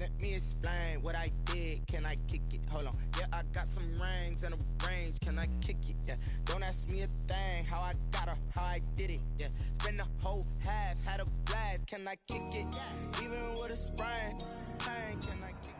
Let me explain what I did. Can I kick it? Hold on. Yeah, I got some rings and a range. Can I kick it? Yeah. Don't ask me a thing. How I got her, how I did it. Yeah. Spend the whole half, had a blast. Can I kick it? Yeah. Even with a sprain. Can I kick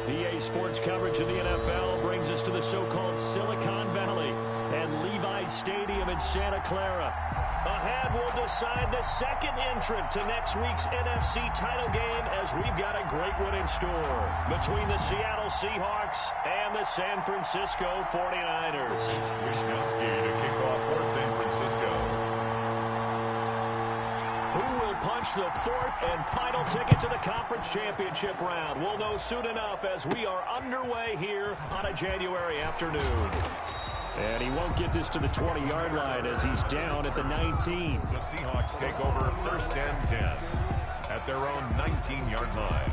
it? EA Sports coverage of the NFL brings us to the so-called Silicon Valley and Levi Stadium in Santa Clara. Ahead will decide the second entrant to next week's NFC title game, as we've got a great one in store between the Seattle Seahawks and the San Francisco 49ers. Wisniewski to kick off for San Francisco. Who will punch the fourth and final ticket to the conference championship round? We'll know soon enough as we are underway here on a January afternoon. And he won't get this to the 20-yard line as he's down at the 19. The Seahawks take over first and 10 at their own 19-yard line.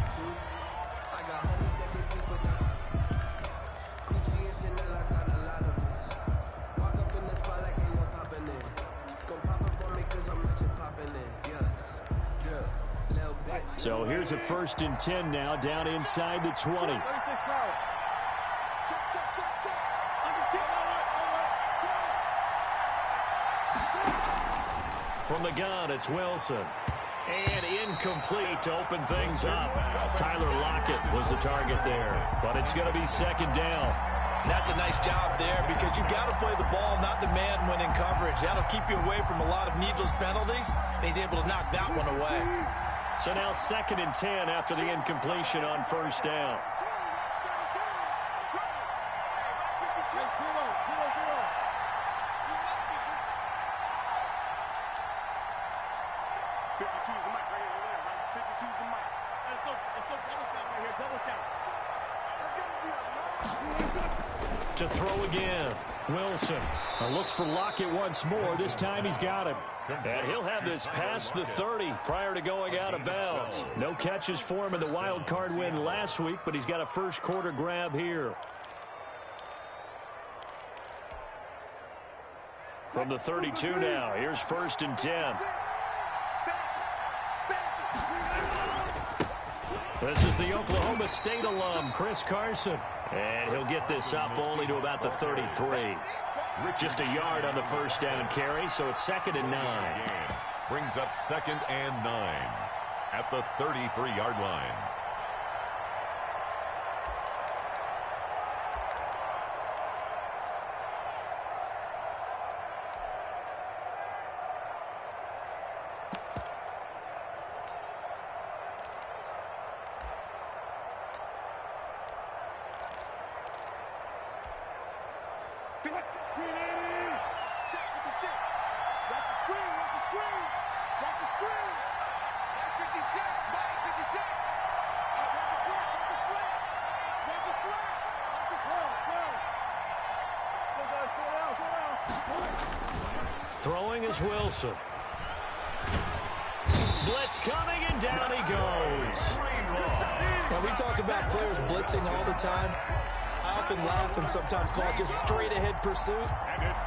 So here's a first and 10 now, down inside the 20. From the gun, it's Wilson. And incomplete to open things up. Tyler Lockett was the target there, but it's going to be second down. And that's a nice job there because you've got to play the ball, not the man when in coverage. That'll keep you away from a lot of needless penalties, and he's able to knock that one away. So now second and 10 after the incompletion on first down. To throw again, Wilson looks for Lockett once more. This time he's got him. And he'll have this past the 30 prior to going out of bounds. No catches for him in the wild card win last week, but he's got a first quarter grab here. From the 32 now, here's first and 10. This is the Oklahoma State alum, Chris Carson. And he'll get this up only to about the 33. Just a yard on the first down carry, so it's second and 9. Brings up second and 9 at the 33-yard line. Throwing is Wilson. Blitz coming, and down he goes. Now, we talk about players blitzing all the time. I often laugh and sometimes call it just straight-ahead pursuit.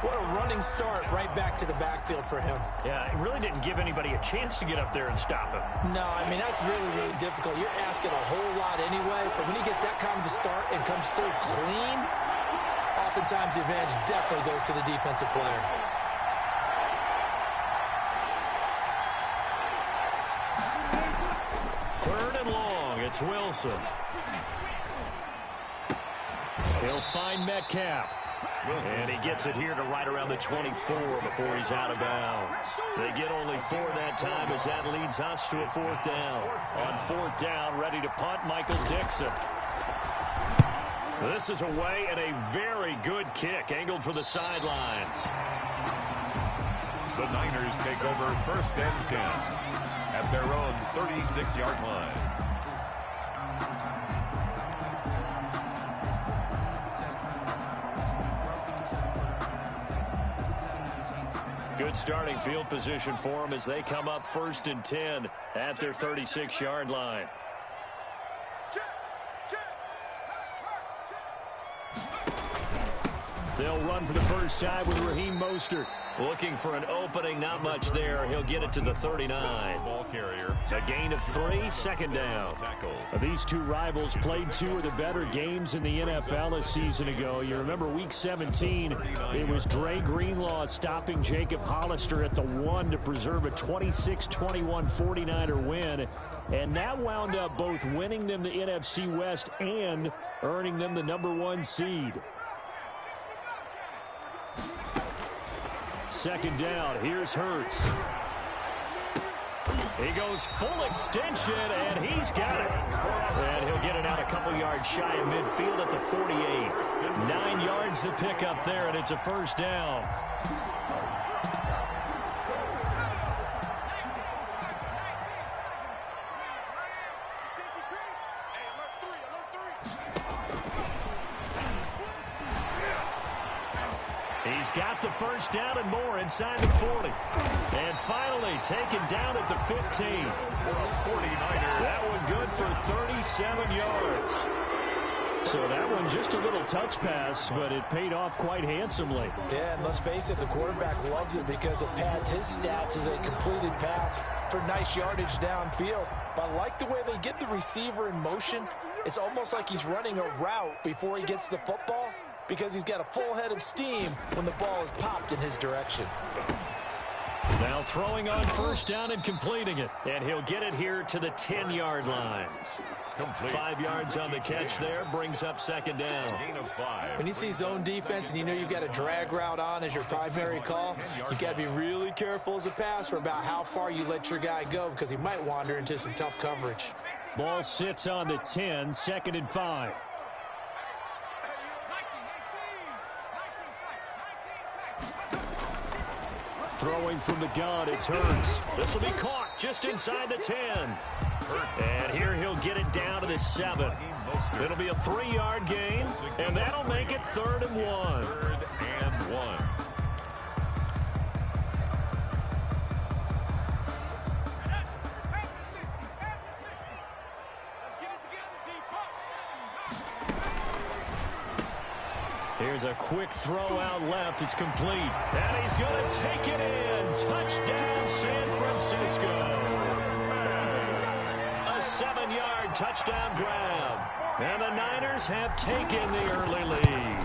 What a running start right back to the backfield for him. Yeah, it really didn't give anybody a chance to get up there and stop him. No, I mean, that's really, really difficult. You're asking a whole lot anyway, but when he gets that kind of a start and comes through clean, oftentimes the advantage definitely goes to the defensive player. Third and long, it's Wilson. He'll find Metcalf. And he gets it here to right around the 24 before he's out of bounds. They get only 4 that time as that leads us to a fourth down. On fourth down, ready to punt, Michael Dixon. This is away and a very good kick, angled for the sidelines. The Niners take over first and 10 at their own 36-yard line. Good starting field position for them as they come up first and 10 at their 36-yard line. They'll run for the first time with Raheem Mostert. Looking for an opening, not much there. He'll get it to the 39. Ball carrier. A gain of 3, second down. These two rivals played 2 of the better games in the NFL a season ago. You remember week 17, it was Dre Greenlaw stopping Jacob Hollister at the 1 to preserve a 26-21 49er win. And that wound up both winning them the NFC West and earning them the #1 seed. Second down, here's Hurts. He goes full extension, and he's got it. And he'll get it out a couple yards shy of midfield at the 48. 9 yards to pick up there, and it's a first down. He's got the first down and more inside the 40. And finally taken down at the 15. That one good for 37 yards. So that one just a little touch pass, but it paid off quite handsomely. Yeah, and let's face it, the quarterback loves it because it pads his stats as a completed pass for nice yardage downfield. But I like the way they get the receiver in motion. It's almost like he's running a route before he gets the football, because he's got a full head of steam when the ball is popped in his direction. Now throwing on first down and completing it. And he'll get it here to the 10-yard line. Complete. 5 yards on the catch there, brings up second down. Gain of 5. When you see zone defense and you know you've got a drag route on as your primary call, you got to be really careful as a passer about how far you let your guy go, because he might wander into some tough coverage. Ball sits on the 10, second and 5. Throwing from the gun, it's Hurts. This will be caught just inside the 10. And here he'll get it down to the 7. It'll be a 3-yard gain, and that'll make it 3rd and 1. 3rd and 1. Here's a quick throw out left. It's complete. And he's going to take it in. Touchdown, San Francisco. A 7-yard touchdown grab. And the Niners have taken the early lead.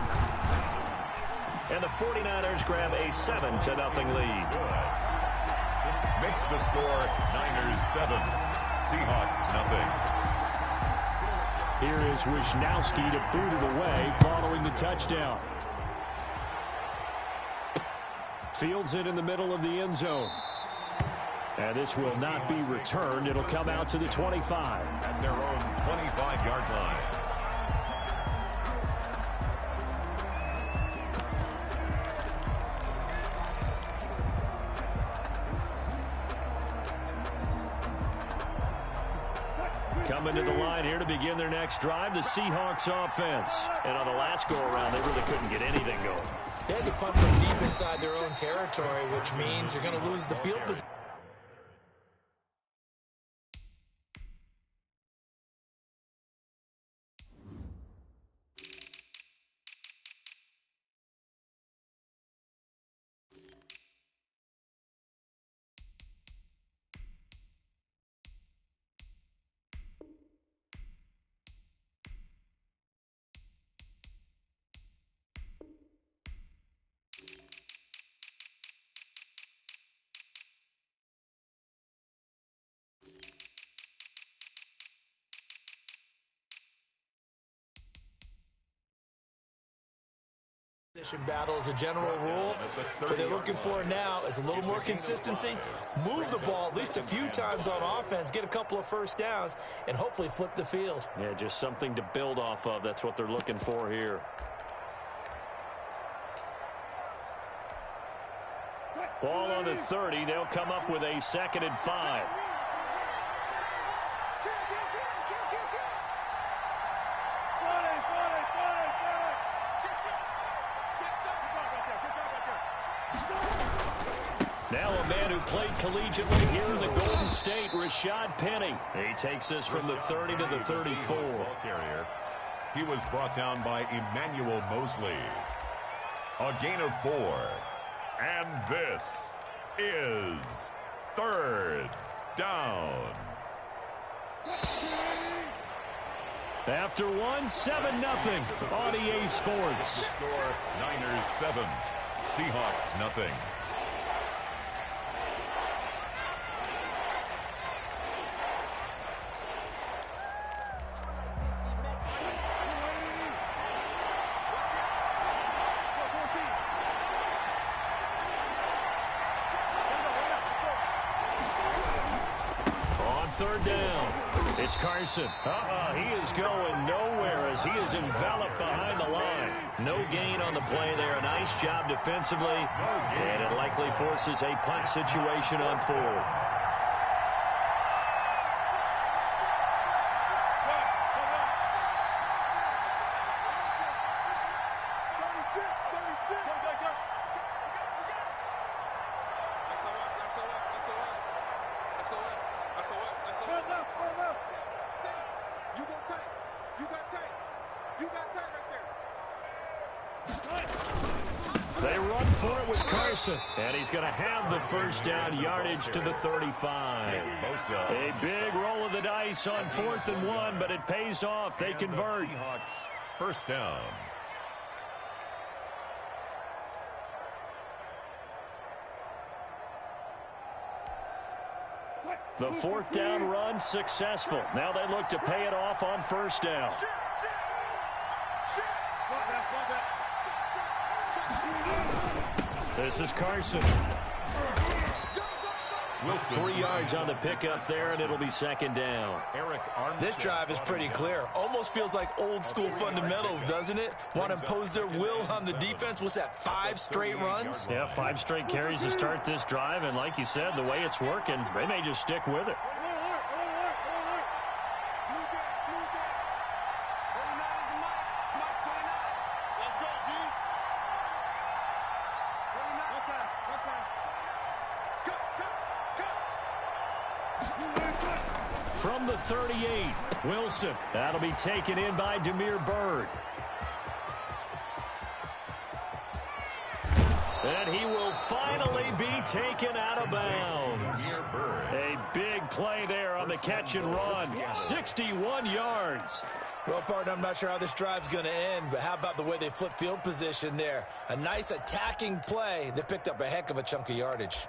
And the 49ers grab a 7-0 lead. Makes the score Niners 7, Seahawks 0. Here is Wisnowski to boot it away following the touchdown. Fields it in the middle of the end zone. And this will not be returned. It'll come out to the 25. At their own 25-yard line. Coming to the line here to begin their next drive, the Seahawks offense. And on the last go-around, they really couldn't get anything going. They had to punt from deep inside their own territory, which means you're going to lose the field position. Battle as a general rule. What they're looking for now is a little more consistency, move the ball at least a few times on offense, get a couple of first downs, and hopefully flip the field. Yeah, just something to build off of. That's what they're looking for here. Ball on the 30. They'll come up with a 2nd and 5. Now a man who played collegiately here in the Golden State, Rashad Penny. He takes this from the 30 to the 34. He was brought down by Emmanuel Mosley. A gain of 4. And this is third down. After one, 7-0 on EA Sports. Score Niners 7, Seahawks nothing. Third down. It's Carson. He is going nowhere as he is enveloped behind the line. No gain on the play there. A nice job defensively. And it likely forces a punt situation on fourth. They run for it with Carson. And he's going to have the first down, yardage to the 35. A big roll of the dice on 4th and 1, but it pays off. They convert. Seahawks first down. The 4th down run successful. Now they look to pay it off on first down. This is Carson. 3 yards on the pickup there, and it'll be second down. This drive is pretty clear. Almost feels like old school fundamentals, doesn't it? Want to impose their will on the defense. What's that, 5 straight runs? Yeah, 5 straight carries to start this drive, and like you said, the way it's working, they may just stick with it. From the 38, Wilson. That'll be taken in by Demir Bird. And he will finally be taken out of bounds. A big play there on the catch and run. 61 yards. Well, partner, I'm not sure how this drive's going to end, but how about the way they flip field position there? A nice attacking play. They picked up a heck of a chunk of yardage.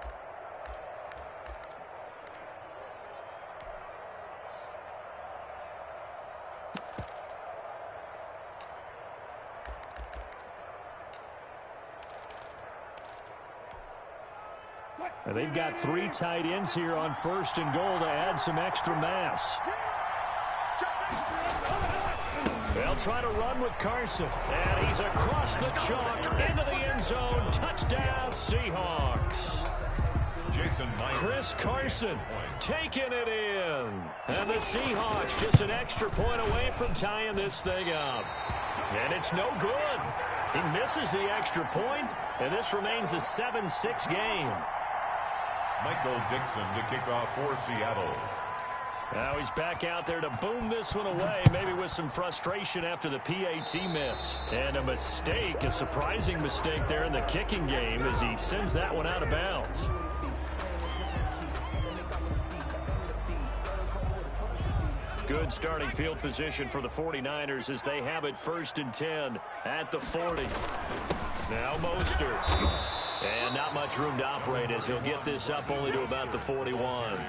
They've got 3 tight ends here on 1st and goal to add some extra mass. They'll try to run with Carson. And he's across the chalk into the end zone. Touchdown, Seahawks. Chris Carson taking it in. And the Seahawks just an extra point away from tying this thing up. And it's no good. He misses the extra point, and this remains a 7-6 game. Michael Dixon to kick off for Seattle. Now he's back out there to boom this one away, maybe with some frustration after the PAT miss. And a mistake, a surprising mistake there in the kicking game as he sends that one out of bounds. Good starting field position for the 49ers as they have it 1st and 10 at the 40. Now Mostert. And not much room to operate as he'll get this up only to about the 41.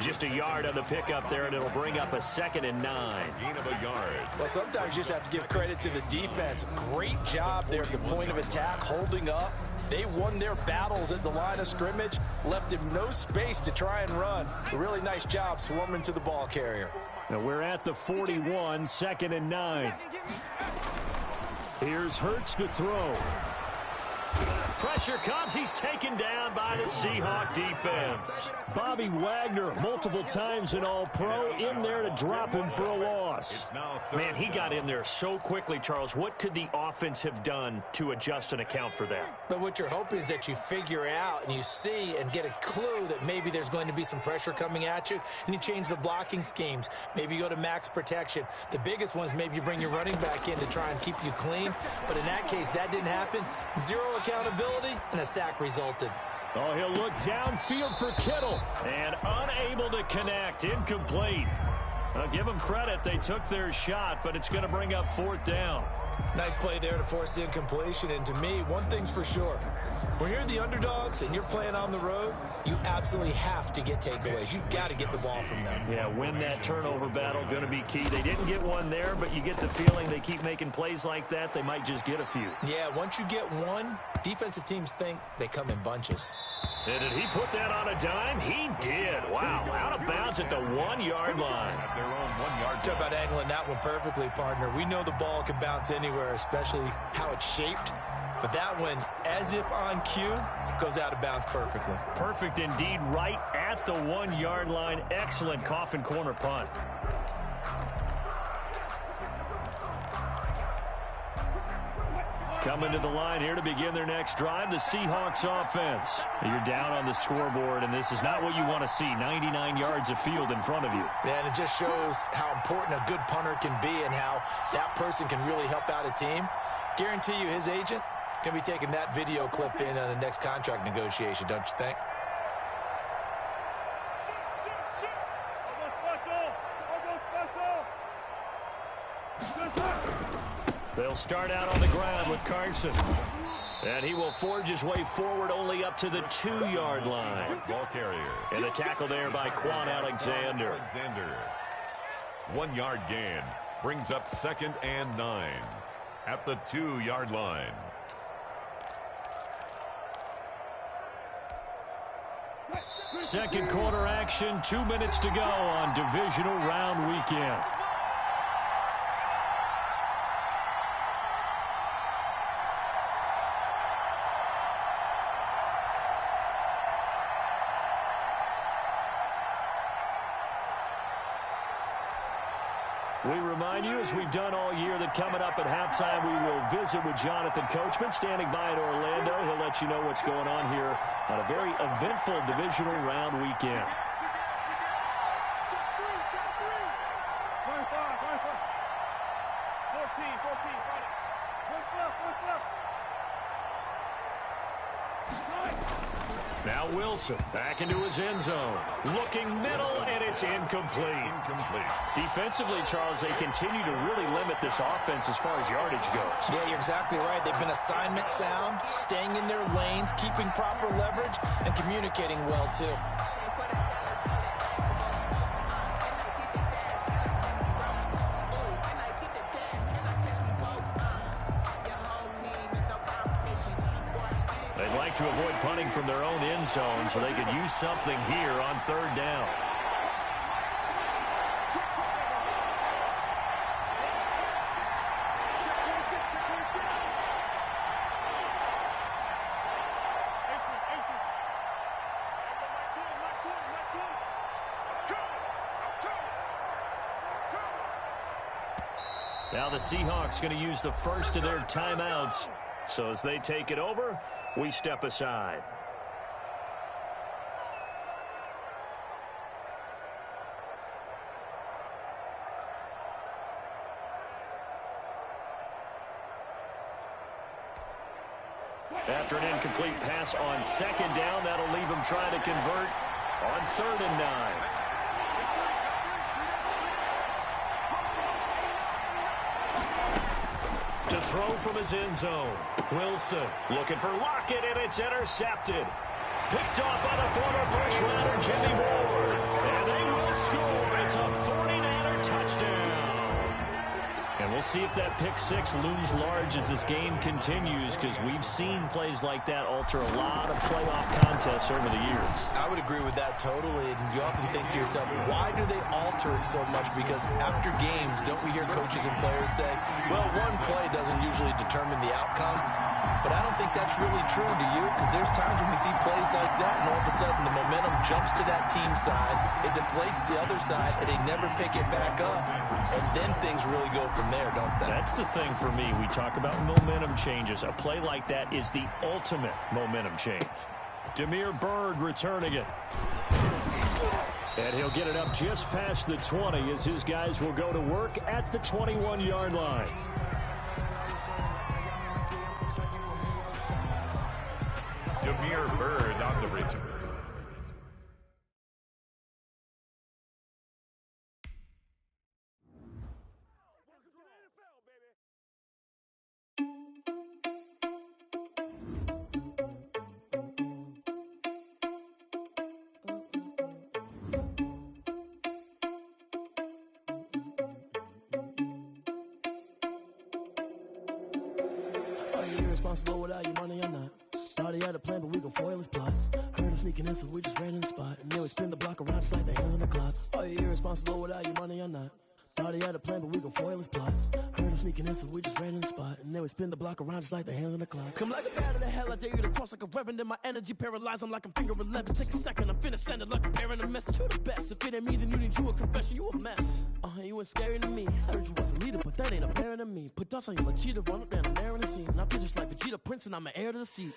Just a yard on the pickup there, and it'll bring up a 2nd and 9. Gain of a yard. Well, sometimes you just have to give credit to the defense. Great job there at the point of attack, holding up. They won their battles at the line of scrimmage, left him no space to try and run. A really nice job swarming to the ball carrier. Now we're at the 41, 2nd and 9. Here's Hurts to throw. Pressure comes. He's taken down by the Seahawk defense. Bobby Wagner, multiple times an All-Pro, in there to drop him for a loss. Man, he got in there so quickly, Charles. What could the offense have done to adjust and account for that? But what you're hoping is that you figure out and you see and get a clue that maybe there's going to be some pressure coming at you, and you change the blocking schemes. Maybe you go to max protection. The biggest one is maybe you bring your running back in to try and keep you clean. But in that case, that didn't happen. Zero accountability, and a sack resulted. Oh, he'll look downfield for Kittle. And unable to connect. Incomplete. I'll give them credit. They took their shot, but it's going to bring up 4th down. Nice play there to force the incompletion. And to me, one thing's for sure. When you're the underdogs and you're playing on the road, you absolutely have to get takeaways. You've got to get the ball from them. Yeah, win that turnover battle, going to be key. They didn't get one there, but you get the feeling they keep making plays like that, they might just get a few. Yeah, once you get one, defensive teams think they come in bunches. And did he put that on a dime? He did. Wow, out of bounds at the 1-yard line. At their own 1-yard line. Talk about angling that one perfectly, partner. We know the ball can bounce anywhere, especially how it's shaped. But that one, as if on cue, goes out of bounds perfectly. Perfect indeed, right at the 1-yard line. Excellent coffin corner punt. Coming to the line here to begin their next drive, the Seahawks offense. You're down on the scoreboard, and this is not what you want to see. 99 yards of field in front of you. And it just shows how important a good punter can be and how that person can really help out a team. Guarantee you his agent can be taking that video clip in on the next contract negotiation, don't you think? They'll start out on the ground with Carson. And he will forge his way forward only up to the 2-yard line. Ball carrier. And the tackle there by Quan Alexander. 1-yard gain. Brings up 2nd and 9 at the 2-yard line. Second quarter action, 2 minutes to go on divisional round weekend. We remind you, as we've done all year, that coming up at halftime, we will visit with Jonathan Coachman, standing by in Orlando. He'll let you know what's going on here on a very eventful divisional round weekend. Now Wilson back into his end zone. Looking middle, and it's incomplete. Defensively, Charles, they continue to really limit this offense as far as yardage goes. Yeah, you're exactly right. They've been assignment sound, staying in their lanes, keeping proper leverage, and communicating well, too. To avoid punting from their own end zone so they could use something here on 3rd down. Now the Seahawks going to use the first of their timeouts. So as they take it over, we step aside. After an incomplete pass on 2nd down, that'll leave them trying to convert on 3rd and 9. To throw from his end zone. Wilson looking for Lockett, and it's intercepted. Picked off by the former first-rounder Jimmy Ward. And they will score. It's a 49er touchdown. And we'll see if that pick six looms large as this game continues, because we've seen plays like that alter a lot of playoff contests over the years. I would agree with that totally. And you often think to yourself, why do they alter it so much? Because after games, don't we hear coaches and players say, well, one play doesn't usually determine the outcome. But I don't think that's really true, do you? Because there's times when we see plays like that, and all of a sudden the momentum jumps to that team side, it deflates the other side, and they never pick it back up. And then things really go from there, don't they? That's the thing for me. We talk about momentum changes. A play like that is the ultimate momentum change. Damiere Byrd returning it. And he'll get it up just past the 20 as his guys will go to work at the 21-yard line. Demir Bird on the return. Irresponsible without your money or not. Thought he had a plan, but we gon' foil his plot. Heard him sneaking in, so we just ran in the spot. And then we spin the block around just like the hands on the clock. Are you irresponsible without your money or not? Thought he had a plan, but we gon' foil his plot. Heard him sneaking in, so we just ran in the spot. And then we spin the block around just like the hands on the clock. Come like a bat of the hell, I dare you to cross like a reverend. In my energy paralyzed, I'm like I'm finger 11. Take a second, I'm finna send it like a parent a message. You the best, if it ain't me, then you need you a confession. You a mess. You ain't scary to me. Heard you was a leader, but that ain't apparent to me. Put dust on you like cheetah, run up down and air in the scene. And I feel just like Vegeta Prince, and I'm an heir to the seat.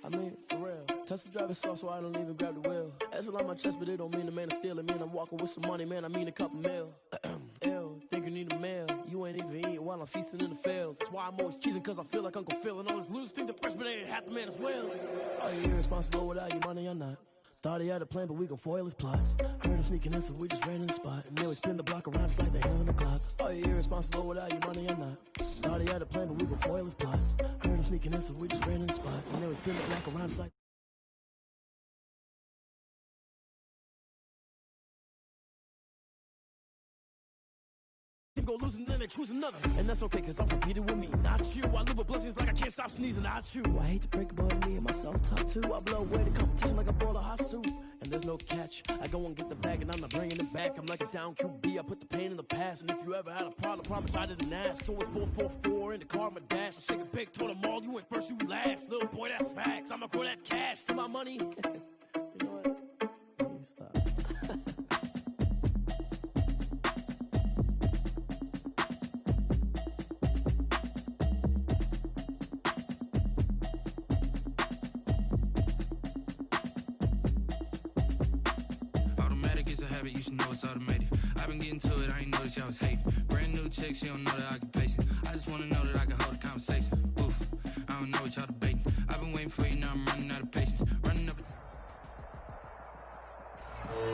I mean, for real. Touch the driver's soft, so I don't even grab the wheel. That's on my chest, but it don't mean the man is stealing. Mean I'm walking with some money, man. I mean a couple mil. Ew, think you need a meal. You ain't even eating while I'm feasting in the field. That's why I'm always cheesing, cause I feel like Uncle Phil. And all those losers think the freshman ain't half the man as well. Are you irresponsible without your money or not? Thought he had a plan, but we gon' foil his plot. Heard him sneaking in, so we just ran in the spot. And then we spin the block around just like the hands on the clock. Are you irresponsible without your money or not? Thought he had a plan, but we gon' foil his plot. Heard him sneaking in, so we just ran in the spot. And then we spin the block around just like... Go losing, then they choose another. And that's okay, cause I'm competing with me, not you. I live with blessings like I can't stop sneezing, not you. I hate to break about me and my self-talk too. I blow away the competition like a bowl of hot soup. And there's no catch. I go and get the bag and I'm not bringing it back. I'm like a down QB, I put the pain in the past. And if you ever had a problem, promise I didn't ask. So it's 444 in the car, my dash. I shake a big, told them all, you went first, you last. Little boy, that's facts. I'ma grow that cash to my money. You know what? Let me stop. You should know it's automated. I've been getting to it, I ain't noticed y'all was hating. Brand new chick, she don't know the occupation. I just wanna know that I can hold a conversation. Oof, I don't know what y'all debating. I've been waiting for you, now I'm running out of patience. Running up.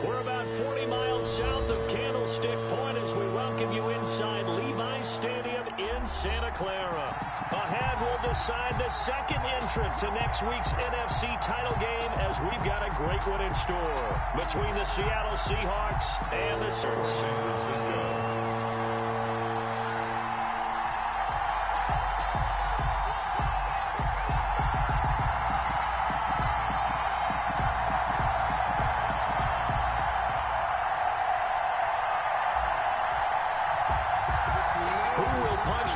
We're about 40 miles south of Candlestick Point as we welcome you inside Levi's Stadium in Santa Clara. A hand will decide the second entrant to next week's NFC title game as we've got a great one in store between the Seattle Seahawks and the San Francisco.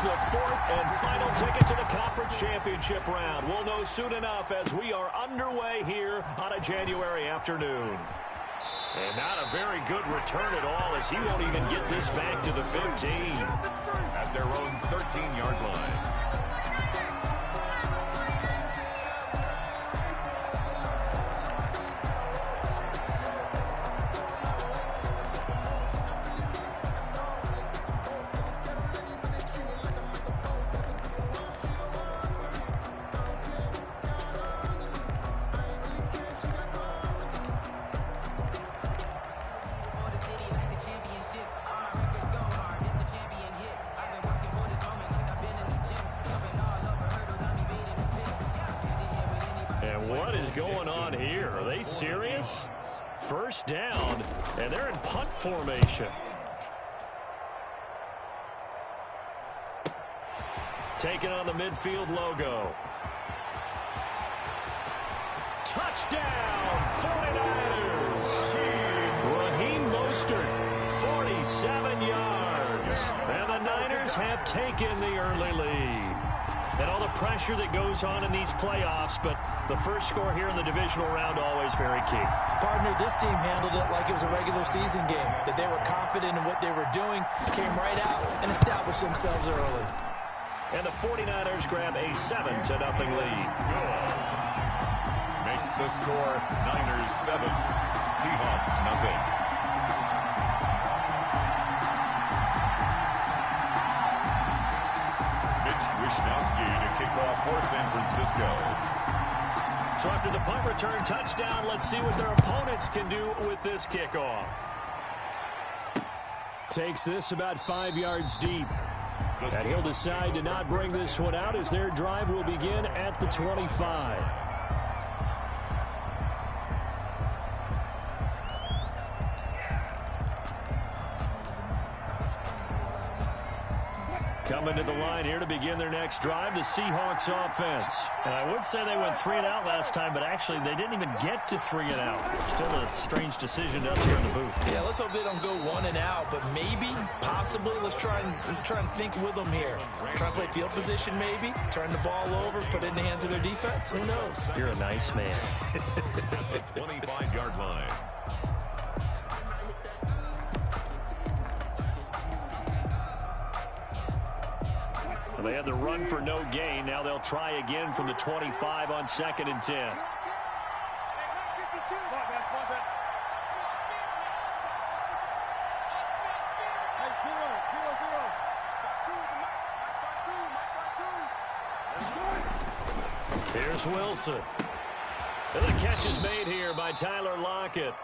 The fourth and final ticket to the conference championship round. We'll know soon enough as we are underway here on a January afternoon. And not a very good return at all as he won't even get this back to the 15. At their own 13-yard line. What is going on here? Are they serious? First down, and they're in punt formation. Taking on the midfield logo. Touchdown, 49ers. Raheem Mostert, 47 yards. And the Niners have taken the early lead. And all the pressure that goes on in these playoffs, but the first score here in the divisional round always very key. Partner, this team handled it like it was a regular season game, that they were confident in what they were doing, came right out and established themselves early. And the 49ers grab a 7-0 lead. Makes the score Niners 7, Seahawks nothing. Wishnowski to kick off for San Francisco. So after the punt return touchdown, let's see what their opponents can do with this kickoff. Takes this about 5 yards deep. And he'll decide to not bring this one out as their drive will begin at the 25. Coming to the line here to begin their next drive, the Seahawks offense. And I would say they went 3 and out last time, but actually they didn't even get to 3 and out. Still a strange decision up here in the booth. Yeah, let's hope they don't go 1 and out, but maybe, possibly, let's try and think with them here. Try and play field position maybe, turn the ball over, put it in the hands of their defense. Who knows? You're a nice man. The 25-yard line. They had the run for no gain. Now they'll try again from the 25 on 2nd and 10. Here's Wilson. And the catch is made here by Tyler Lockett.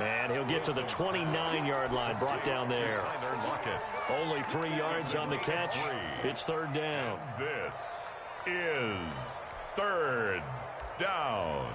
And he'll get to the 29-yard line, brought down there. Only 3 yards on the catch. It's 3rd down. This is 3rd down.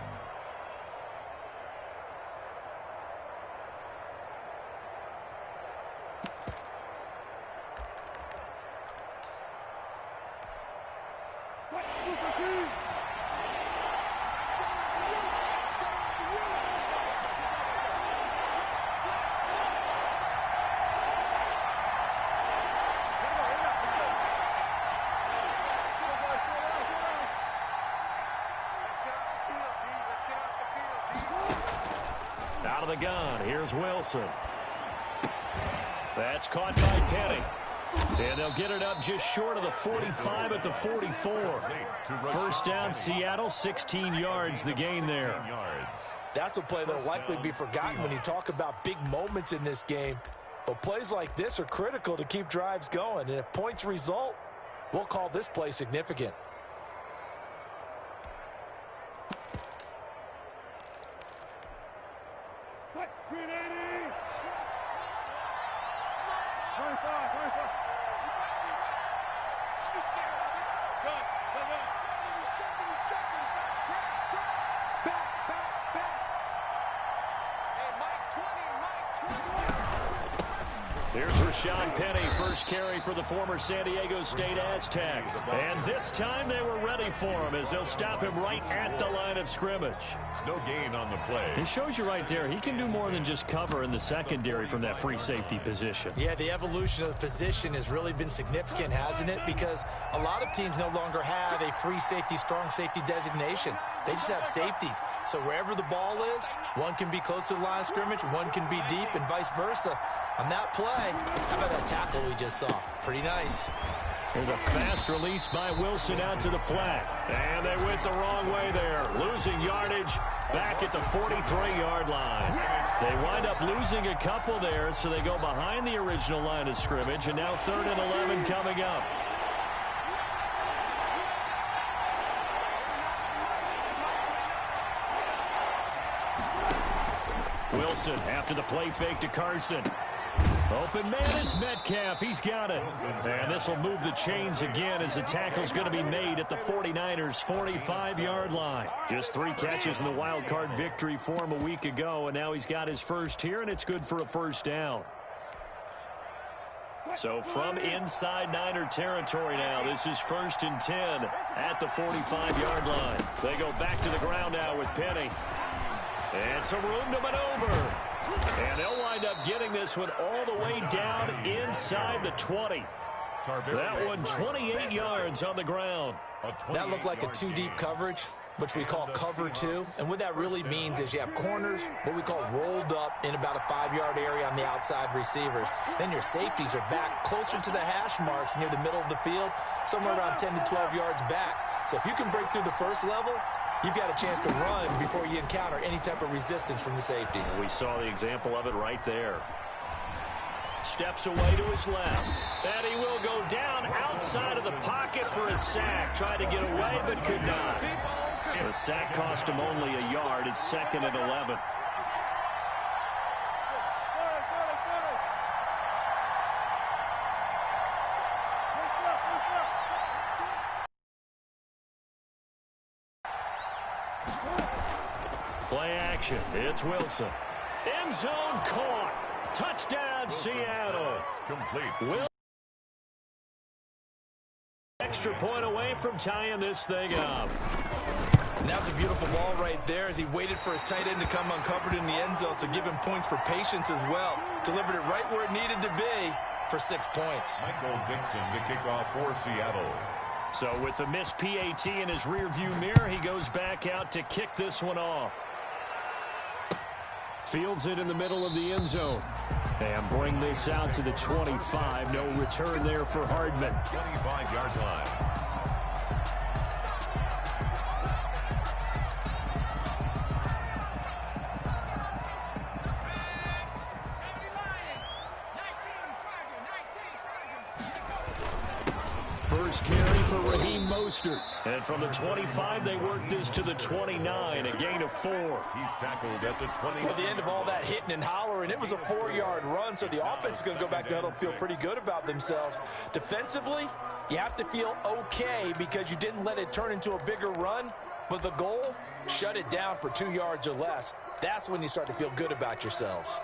Out of the gun, here's Wilson. That's caught by Penny. And they'll get it up just short of the 45 at the 44. 1st down, Seattle, 16 yards the gain there. That's a play that will likely be forgotten when you talk about big moments in this game. But plays like this are critical to keep drives going. And if points result, we'll call this play significant. Penny, first carry for the former San Diego State Aztec. And this time they were ready for him as they'll stop him right at the line of scrimmage. No gain on the play. It shows you right there, he can do more than just cover in the secondary from that free safety position. Yeah, the evolution of the position has really been significant, hasn't it? Because a lot of teams no longer have a free safety, strong safety designation. They just have safeties. So wherever the ball is, one can be close to the line of scrimmage, one can be deep, and vice versa. On that play, how about that tackle we just saw? Pretty nice. There's a fast release by Wilson out to the flat. And they went the wrong way there. Losing yardage back at the 43-yard line. They wind up losing a couple there, so they go behind the original line of scrimmage. And now 3rd and 11 coming up. Wilson after the play fake to Carson. Open man is Metcalf. He's got it. And this will move the chains again as the tackle's going to be made at the 49ers' 45-yard line. Just 3 catches in the wild card victory for him a week ago, and now he's got his first here, and it's good for a 1st down. So from inside Niner territory now, this is 1st and 10 at the 45-yard line. They go back to the ground now with Penny. And some room to maneuver. And they'll wind up getting this one all the way down inside the 20. That one 28 yards on the ground. That looked like a 2-deep coverage, which we call cover 2. And what that really means is you have corners, what we call rolled up in about a 5-yard area on the outside receivers. Then your safeties are back closer to the hash marks near the middle of the field, somewhere around 10 to 12 yards back. So if you can break through the first level, you've got a chance to run before you encounter any type of resistance from the safeties. We saw the example of it right there. Steps away to his left. And he will go down outside of the pocket for a sack. Tried to get away, but could not. The sack cost him only a yard. It's 2nd and 11. Play action. It's Wilson. End zone caught. Touchdown, Seattle. Complete. Extra point away from tying this thing up. And that was a beautiful ball right there as he waited for his tight end to come uncovered in the end zone, so give him points for patience as well. Delivered it right where it needed to be for 6 points. Michael Dixon to kick off for Seattle. So with the missed PAT in his rearview mirror, he goes back out to kick this one off. Fields it in the middle of the end zone. And bring this out to the 25. No return there for Hardman. 25-yard line. First carry for Raheem Mostert. And from the 25, they work this to the 29, a gain of 4. He's tackled at the 20. At the end of all that hitting and hollering, it was a 4-yard run, so the offense is going to go back to huddle and feel pretty good about themselves. Defensively, you have to feel okay because you didn't let it turn into a bigger run, but the goal, shut it down for 2 yards or less. That's when you start to feel good about yourselves.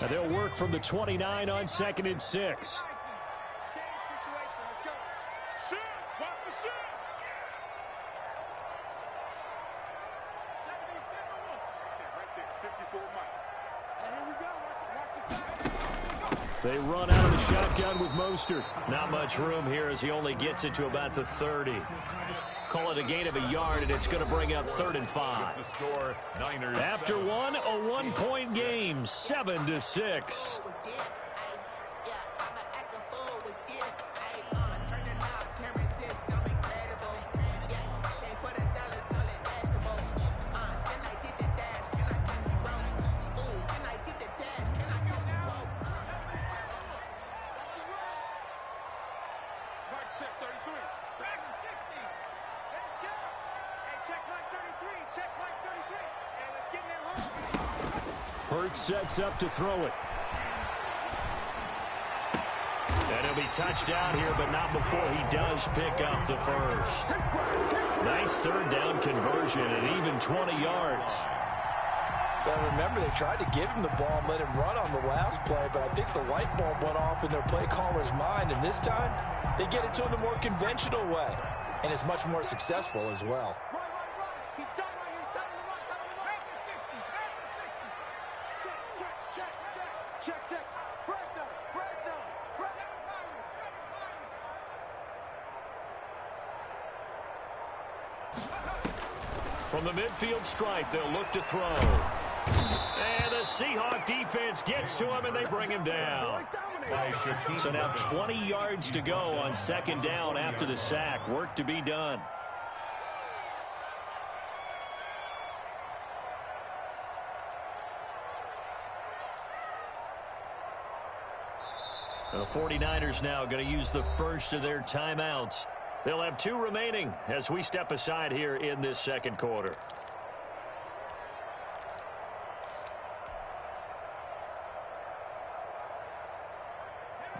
Now they'll work from the 29 on 2nd and 6. They run out of the shotgun with Mostert. Not much room here as he only gets it to about the 30. Call it a gain of a yard, and it's going to bring up 3rd and 5. The score, Niners After 7. one, a 1-point game, 7-6. Hurts sets up to throw it. And he'll be touched down here, but not before he does pick up the first. Nice 3rd down conversion and even 20 yards. Well, remember, they tried to give him the ball and let him run on the last play, but I think the light bulb went off in their play caller's mind, and this time they get it to him the more conventional way, and it's much more successful as well. From the midfield stripe, they'll look to throw. And the Seahawk defense gets to him, and they bring him down. So now 20 yards to go on 2nd down after the sack. Work to be done. The 49ers now going to use the first of their timeouts. They'll have 2 remaining as we step aside here in this 2nd quarter.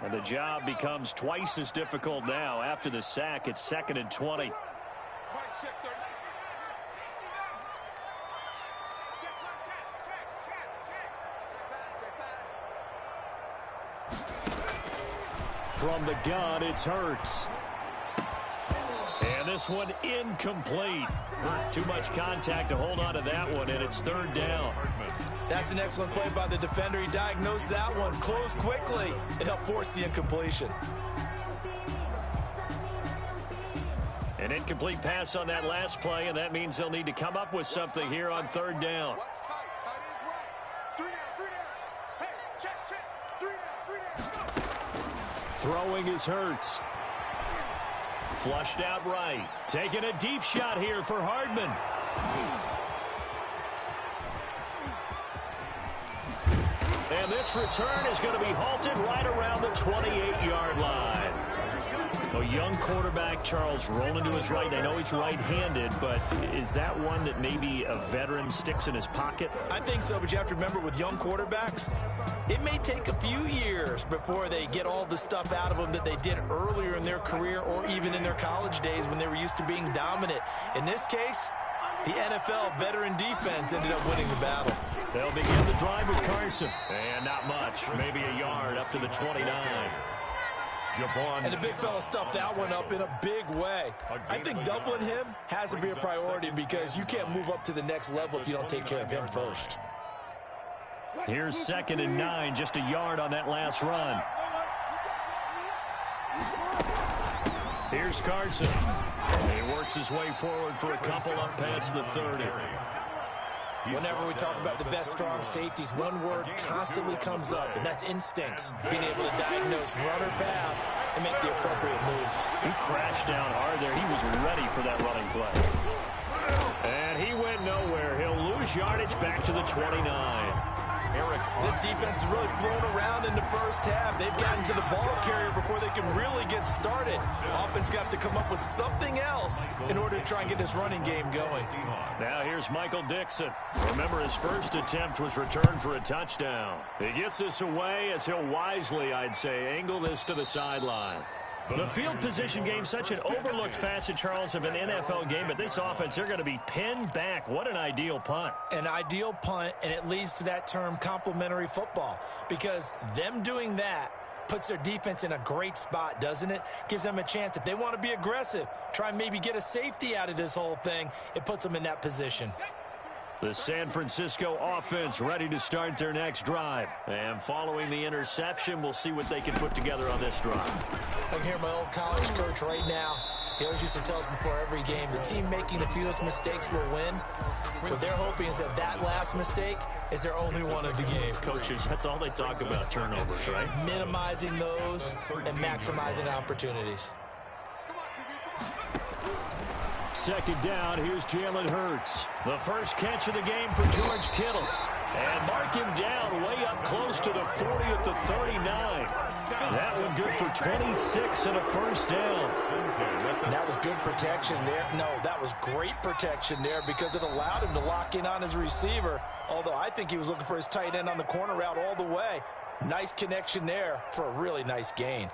And the job becomes twice as difficult now. After the sack, it's 2nd and 20. From the gun, it's Hurts. And this one incomplete. Too much contact to hold on to that one, and it's 3rd down. That's an excellent play by the defender. He diagnosed that one, closed quickly, and helped force the incompletion. An incomplete pass on that last play, and that means they'll need to come up with something here on 3rd down. Throwing is Hurts. Flushed out right. Taking a deep shot here for Hardman. And this return is going to be halted right around the 28-yard line. A young quarterback, Charles, rolling to his right. I know he's right-handed, but is that one that maybe a veteran sticks in his pocket? I think so, but you have to remember with young quarterbacks, it may take a few years before they get all the stuff out of them that they did earlier in their career or even in their college days when they were used to being dominant. In this case, the NFL veteran defense ended up winning the battle. They'll begin the drive with Carson. And not much, maybe a yard up to the 29. And the big fella stuffed that one up in a big way. I think doubling him has to be a priority because you can't move up to the next level if you don't take care of him first. Here's 2nd and 9, just a yard on that last run. Here's Carson. He works his way forward for a couple up past the 30. Whenever we talk about the best strong safeties, one word constantly comes up, and that's instincts. Being able to diagnose run or pass and make the appropriate moves. He crashed down hard there. He was ready for that running play. And he went nowhere. He'll lose yardage back to the 29. This defense has really flown around in the first half. They've gotten to the ball carrier before they can really get started. Offense got to come up with something else in order to try and get this running game going. Now here's Michael Dixon. Remember, his first attempt was returned for a touchdown. He gets this away as he'll wisely, I'd say, angle this to the sideline. The field position game, such an overlooked facet, Charles, of an NFL game, but this offense, they're going to be pinned back. What an ideal punt. An ideal punt, and it leads to that term complementary football, because them doing that puts their defense in a great spot, doesn't it? Gives them a chance. If they want to be aggressive, try and maybe get a safety out of this whole thing, it puts them in that position. The San Francisco offense ready to start their next drive. And following the interception, we'll see what they can put together on this drive. I can hear my old college coach right now. He always used to tell us before every game, the team making the fewest mistakes will win. What they're hoping is that that last mistake is their only one of the game. Coaches, that's all they talk about, turnovers, right? Minimizing those and maximizing opportunities. 2nd down, here's Jalen Hurts. The first catch of the game for George Kittle. And mark him down way up close to the 40 at the 39. That one good for 26 and a first down. That was good protection there. No, that was great protection there because it allowed him to lock in on his receiver. Although I think he was looking for his tight end on the corner route all the way. Nice connection there for a really nice gain.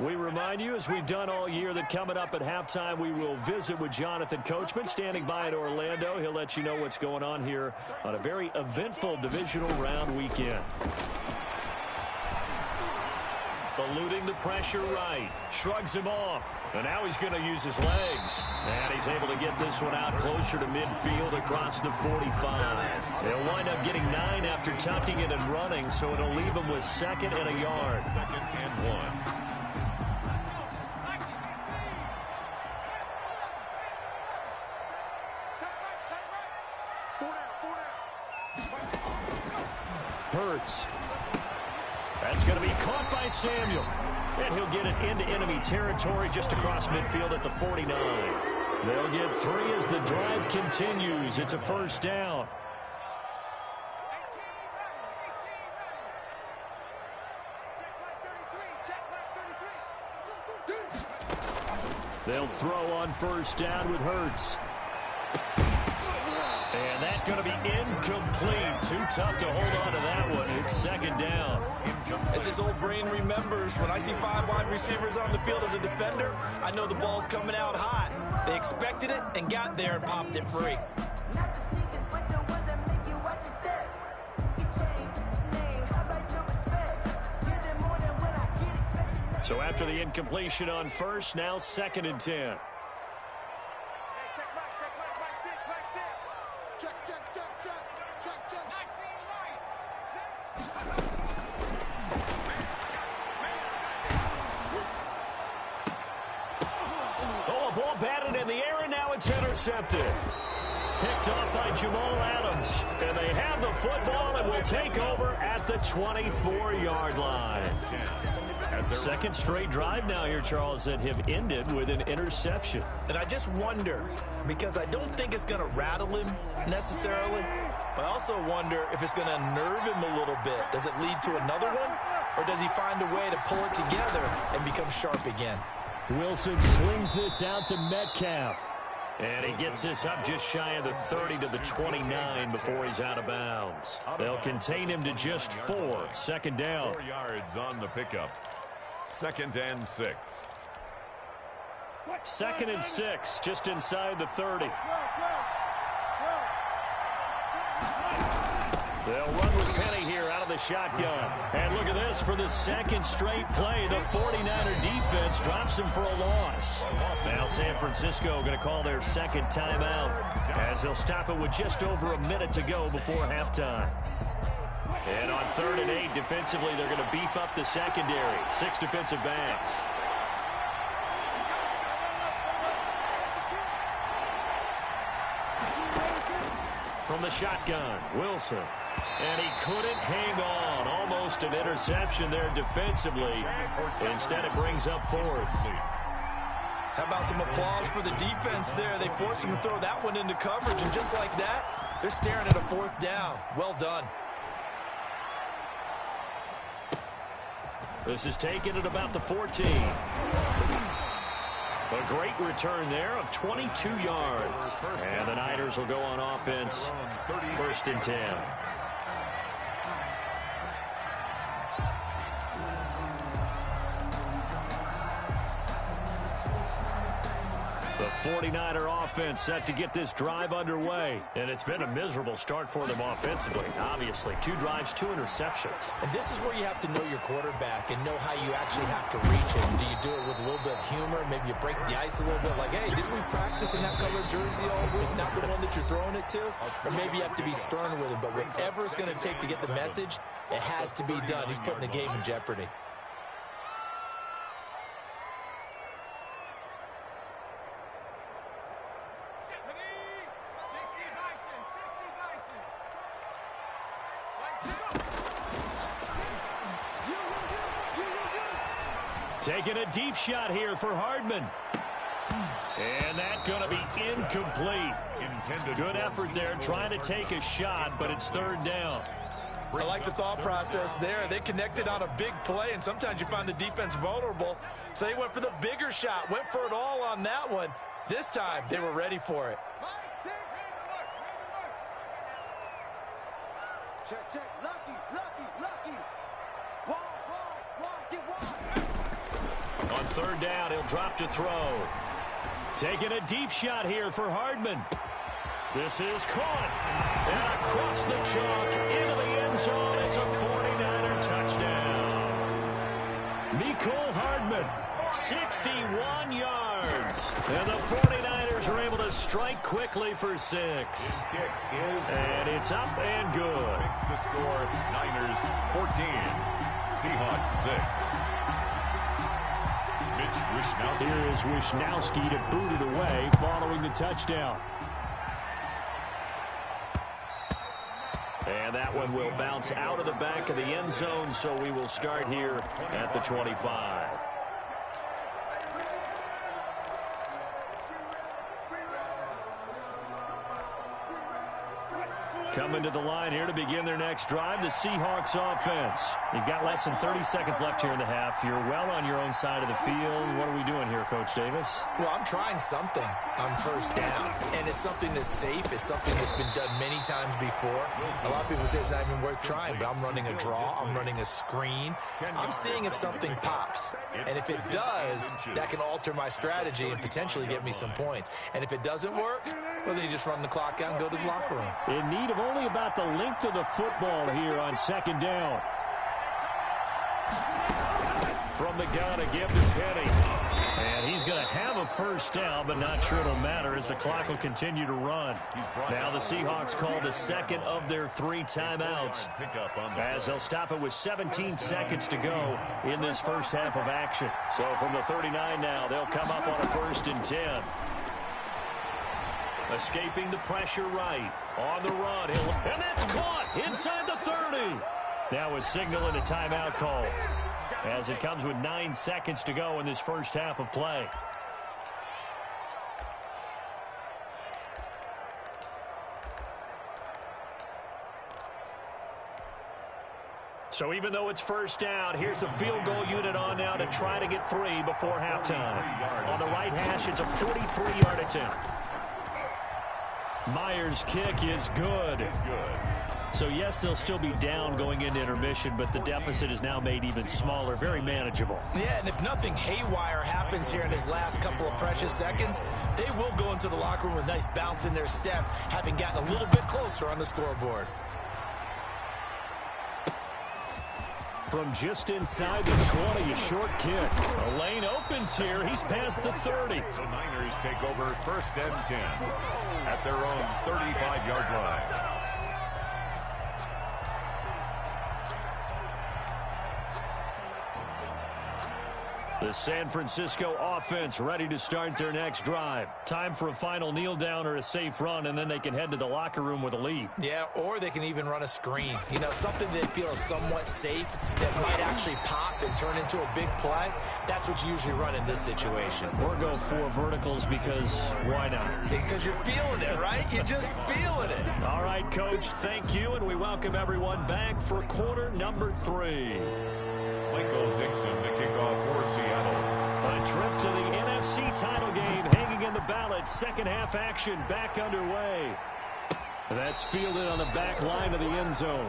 We remind you, as we've done all year, that coming up at halftime, we will visit with Jonathan Coachman, standing by in Orlando. He'll let you know what's going on here on a very eventful divisional round weekend. Eluding the pressure right. Shrugs him off. And now he's going to use his legs. And he's able to get this one out closer to midfield across the 45. They'll wind up getting 9 after tucking it and running, so it'll leave him with 2nd and a yard. 2nd and 1. Hurts. That's going to be caught by Samuel. And he'll get it into enemy territory just across midfield at the 49. They'll get 3 as the drive continues. It's a first down. They'll throw on first down with Hurts. And that's going to be incomplete. Too tough to hold on to that one. It's 2nd down. As his old brain remembers, when I see 5 wide receivers on the field as a defender, I know the ball's coming out hot. They expected it and got there and popped it free. So after the incompletion on first, now 2nd and 10. Oh, a ball batted in the air, and now it's intercepted. Picked off by Jamal Adams. And they have the football and will take over at the 24-yard line. At Second straight drive now here, Charles, that have ended with an interception. And I just wonder, because I don't think it's going to rattle him necessarily, but I also wonder if it's going to unnerve him a little bit. Does it lead to another one, or does he find a way to pull it together and become sharp again? Wilson slings this out to Metcalf. And he gets this up just shy of the 30 to the 29 before he's out of bounds. They'll contain him to just 4. Second down. 4 yards on the pickup. 2nd and 6. 2nd and 6, just inside the 30. They'll run with Penny here out of the shotgun. And look at this for the second straight play. The 49er defense drops him for a loss. Now San Francisco going to call their second timeout as they'll stop it with just over a minute to go before halftime. And on 3rd and 8, defensively, they're going to beef up the secondary. 6 defensive backs. From the shotgun, Wilson. And he couldn't hang on. Almost an interception there defensively. Instead, it brings up 4th. How about some applause for the defense there? They forced him to throw that one into coverage, and just like that, they're staring at a 4th down. Well done. This is taken at about the 14. A great return there of 22 yards. And the Niners will go on offense. 1st and 10. The 49er offense set to get this drive underway. And it's been a miserable start for them offensively. Obviously, 2 drives, 2 interceptions. And this is where you have to know your quarterback and know how you actually have to reach him. Do you do it with a little bit of humor? Maybe you break the ice a little bit like, hey, didn't we practice in that colored jersey all week? Not the one that you're throwing it to? Or maybe you have to be stern with him. But whatever it's going to take to get the message, it has to be done. He's putting the game in jeopardy. Taking a deep shot here for Hardman. And that's going to be incomplete. Good effort there trying to take a shot, but it's 3rd down. I like the thought process there. They connected on a big play, and sometimes you find the defense vulnerable. So they went for the bigger shot, went for it all on that one. This time, they were ready for it. Check, check. Lucky. Wide, get wide. On 3rd down, he'll drop to throw. Taking a deep shot here for Hardman. This is caught. And across the chalk into the end zone. It's a 49er touchdown. Mecole Hardman, 61 yards. And the 49ers are able to strike quickly for 6. And it's up and good. Makes the score Niners 14, Seahawks 6. Here is Wishnowski to boot it away following the touchdown. And that one will bounce out of the back of the end zone, so we will start here at the 25. Coming to the line here to begin their next drive, the Seahawks offense. You've got less than 30 seconds left here in the half. You're well on your own side of the field. What are we doing here, Coach Davis? Well, I'm trying something on 1st down, and it's something that's safe. It's something that's been done many times before. A lot of people say it's not even worth trying, but I'm running a draw. I'm running a screen. I'm seeing if something pops, and if it does, that can alter my strategy and potentially get me some points. And if it doesn't work, well, then you just run the clock out and go to the locker room. In need of only about the length of the football here on 2nd down. From the gun, a give to Penny. And he's going to have a 1st down, but not sure it'll matter as the clock will continue to run. Now the Seahawks call the 2nd of their 3 timeouts as they'll stop it with 17 seconds to go in this first half of action. So from the 39 now, they'll come up on a 1st and 10. Escaping the pressure right. On the run. And that's caught inside the 30. Now a signal and a timeout call. as it comes with 9 seconds to go in this first half of play. So even though it's first down, here's the field goal unit on now to try to get 3 before halftime. On the right hash, it's a 43-yard attempt. Myers' kick is good. So, yes, they'll still be down going into intermission, but the deficit is now made even smaller, very manageable. Yeah, and if nothing haywire happens here in his last couple of precious seconds, they will go into the locker room with a nice bounce in their step, having gotten a little bit closer on the scoreboard. From just inside the 20, a short kick. A lane opens here. He's past the 30. The Niners take over first and 10 at their own 35-yard line. The San Francisco offense ready to start their next drive. Time for a final kneel down or a safe run, and then they can head to the locker room with a lead. Yeah, or they can even run a screen. You know, something they feel is somewhat safe that might actually pop and turn into a big play. That's what you usually run in this situation. Or go 4 verticals because why not? Because you're feeling it, right? You're just feeling it. All right, Coach, thank you, and we welcome everyone back for quarter number 3. Michael Dixon to kick off for Seattle. A trip to the NFC title game hanging in the balance. Second half action back underway. That's fielded on the back line of the end zone.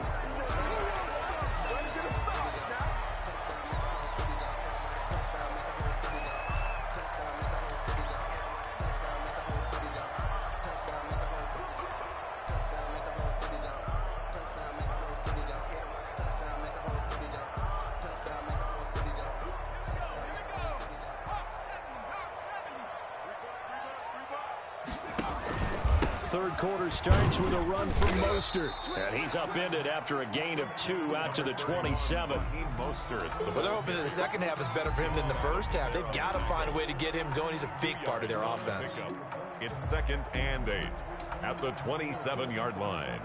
Third quarter starts with a run from Mostert. And he's upended after a gain of 2 out to the 27. Mostert. Well, they're hoping that the second half is better for him than the first half. They've got to find a way to get him going. He's a big part of their offense. It's second and 8 at the 27-yard line.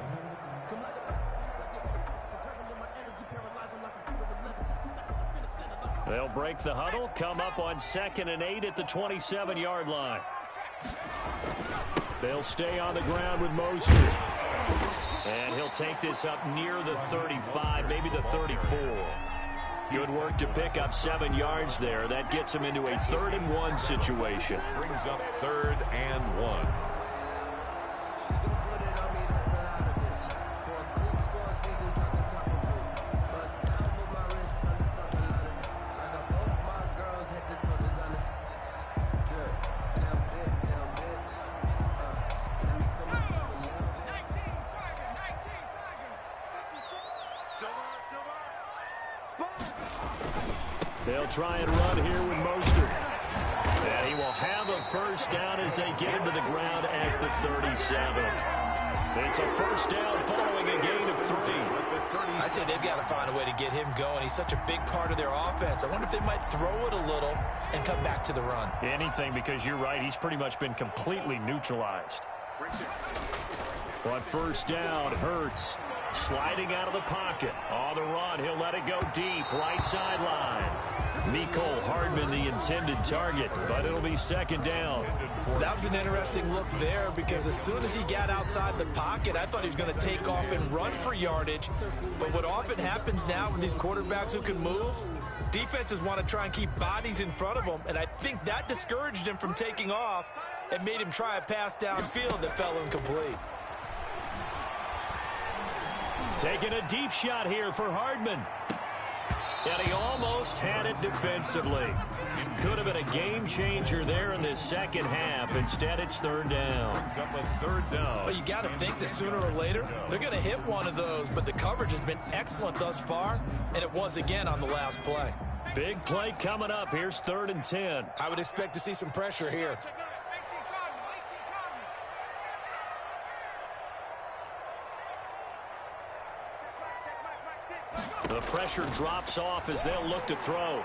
They'll break the huddle, come up on 2nd and 8 at the 27-yard line. They'll stay on the ground with Mostert. And he'll take this up near the 35, maybe the 34. Good work to pick up 7 yards there. That gets him into a 3rd and 1 situation. Brings up 3rd and 1. They'll try and run here with Mostert. And he will have a first down as they get him to the ground at the 37. It's a first down following a gain of 3. I'd say they've got to find a way to get him going. He's such a big part of their offense. I wonder if they might throw it a little and come back to the run. Anything, because you're right. He's pretty much been completely neutralized. On first down, Hurts sliding out of the pocket. On the run, he'll let it go deep, right sideline. Mecole Hardman, the intended target, but it'll be second down. That was an interesting look there because as soon as he got outside the pocket, I thought he was going to take off and run for yardage. But what often happens now with these quarterbacks who can move, defenses want to try and keep bodies in front of them, and I think that discouraged him from taking off and made him try a pass downfield that fell incomplete. Taking a deep shot here for Hardman. And he almost had it defensively. It could have been a game changer there in this second half. Instead, it's 3rd down. Well, you got to think that sooner or later, they're going to hit one of those, but the coverage has been excellent thus far, and it was again on the last play. Big play coming up. Here's 3rd and 10. I would expect to see some pressure here. The pressure drops off as they'll look to throw.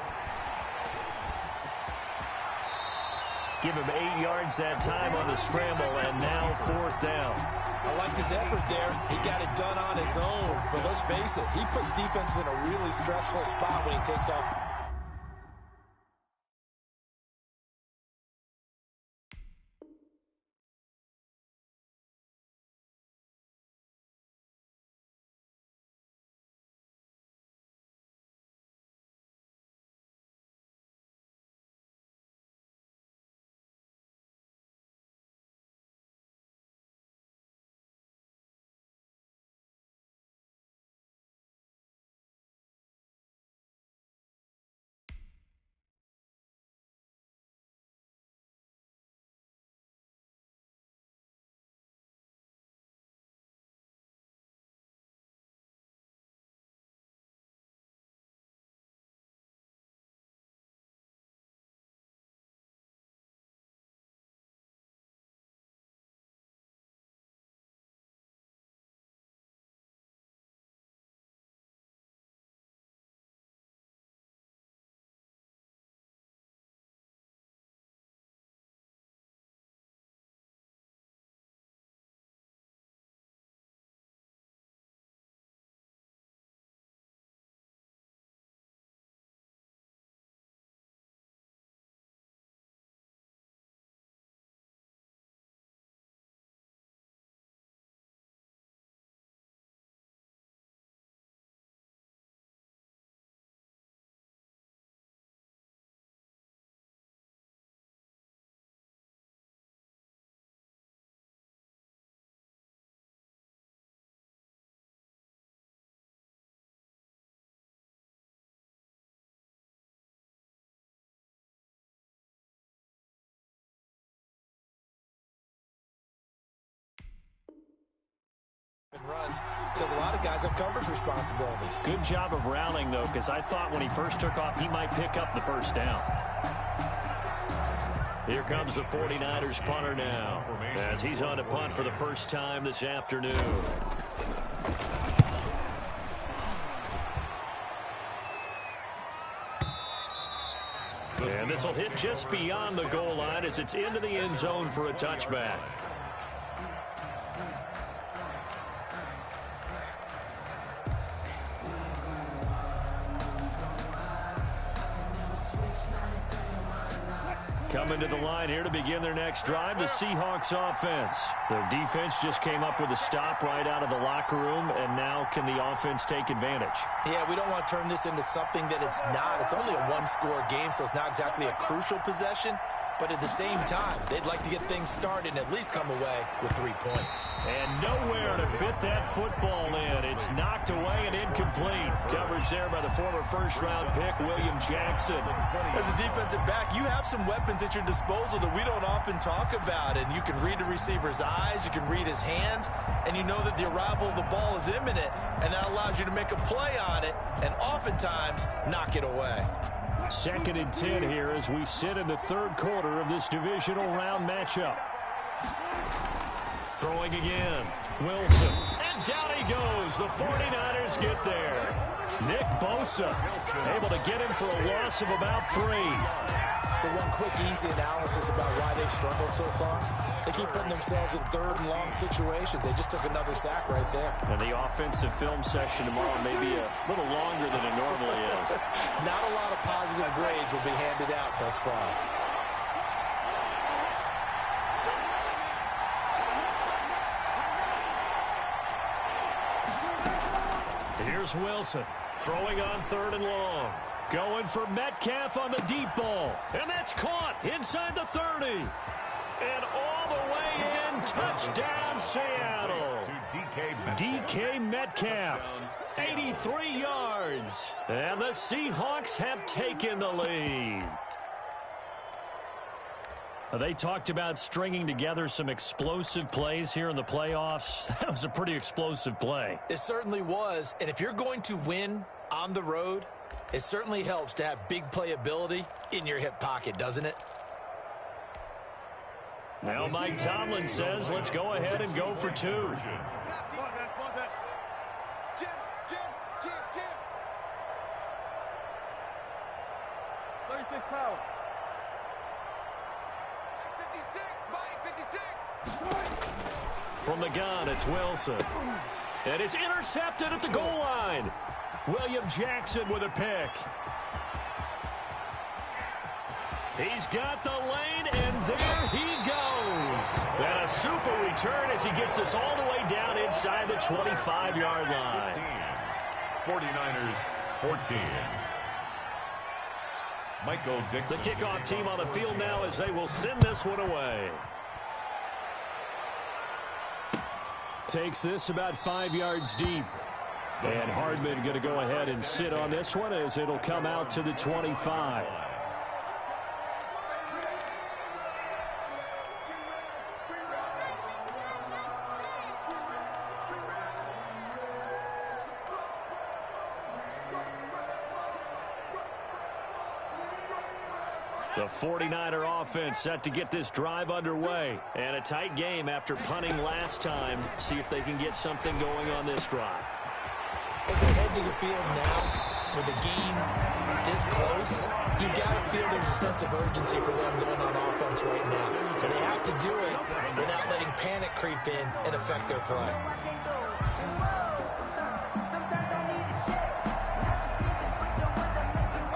Give him 8 yards that time on the scramble, and now 4th down. I liked his effort there. He got it done on his own. But let's face it, he puts defenses in a really stressful spot when he takes off. runs because a lot of guys have coverage responsibilities. Good job of rallying, though, because I thought when he first took off, he might pick up the first down. Here comes the 49ers punter now, as he's on to punt for the first time this afternoon. And this will hit just beyond the goal line as it's into the end zone for a touchback. Coming to the line here to begin their next drive, the Seahawks offense. Their defense just came up with a stop right out of the locker room, and now can the offense take advantage? Yeah, we don't want to turn this into something that it's not. It's only a one-score game, so it's not exactly a crucial possession. But at the same time, they'd like to get things started and at least come away with 3 points. And nowhere to fit that football in. It's knocked away and incomplete. Coverage there by the former first-round pick, William Jackson. As a defensive back, you have some weapons at your disposal that we don't often talk about. And you can read the receiver's eyes, you can read his hands, and you know that the arrival of the ball is imminent. And that allows you to make a play on it and oftentimes knock it away. 2nd and 10 here as we sit in the third quarter of this divisional round matchup. Throwing again. Wilson. And down he goes. The 49ers get there. Nick Bosa able to get him for a loss of about 3. So one quick, easy analysis about why they've struggled so far. They keep putting themselves in third and long situations. They just took another sack right there. And the offensive film session tomorrow may be a little longer than it normally is. Not a lot of positive grades will be handed out thus far. Here's Wilson throwing on 3rd and long. Going for Metcalf on the deep ball. And that's caught inside the 30. And all the way in, touchdown Seattle. DK Metcalf, 83 yards. And the Seahawks have taken the lead. They talked about stringing together some explosive plays here in the playoffs. That was a pretty explosive play. It certainly was. And if you're going to win on the road, it certainly helps to have big playability in your hip pocket, doesn't it? Now Mike Tomlin says, let's go ahead and go for 2. Jim. 36 pounds. 56, Mike, 56. From the gun, it's Wilson. And it's intercepted at the goal line. William Jackson with a pick. He's got the lane, and there he goes. And a super return as he gets us all the way down inside the 25-yard line. 49ers 14. Michael Dixon. The kickoff team on the field now as they will send this one away. Takes this about 5 yards deep. And Hardman going to go ahead and sit on this one as it'll come out to the 25. The 49er offense set to get this drive underway. And a tight game after punting last time. See if they can get something going on this drive. As they head to the field now, with the game this close, you've got to feel there's a sense of urgency for them going on offense right now. But they have to do it without letting panic creep in and affect their play.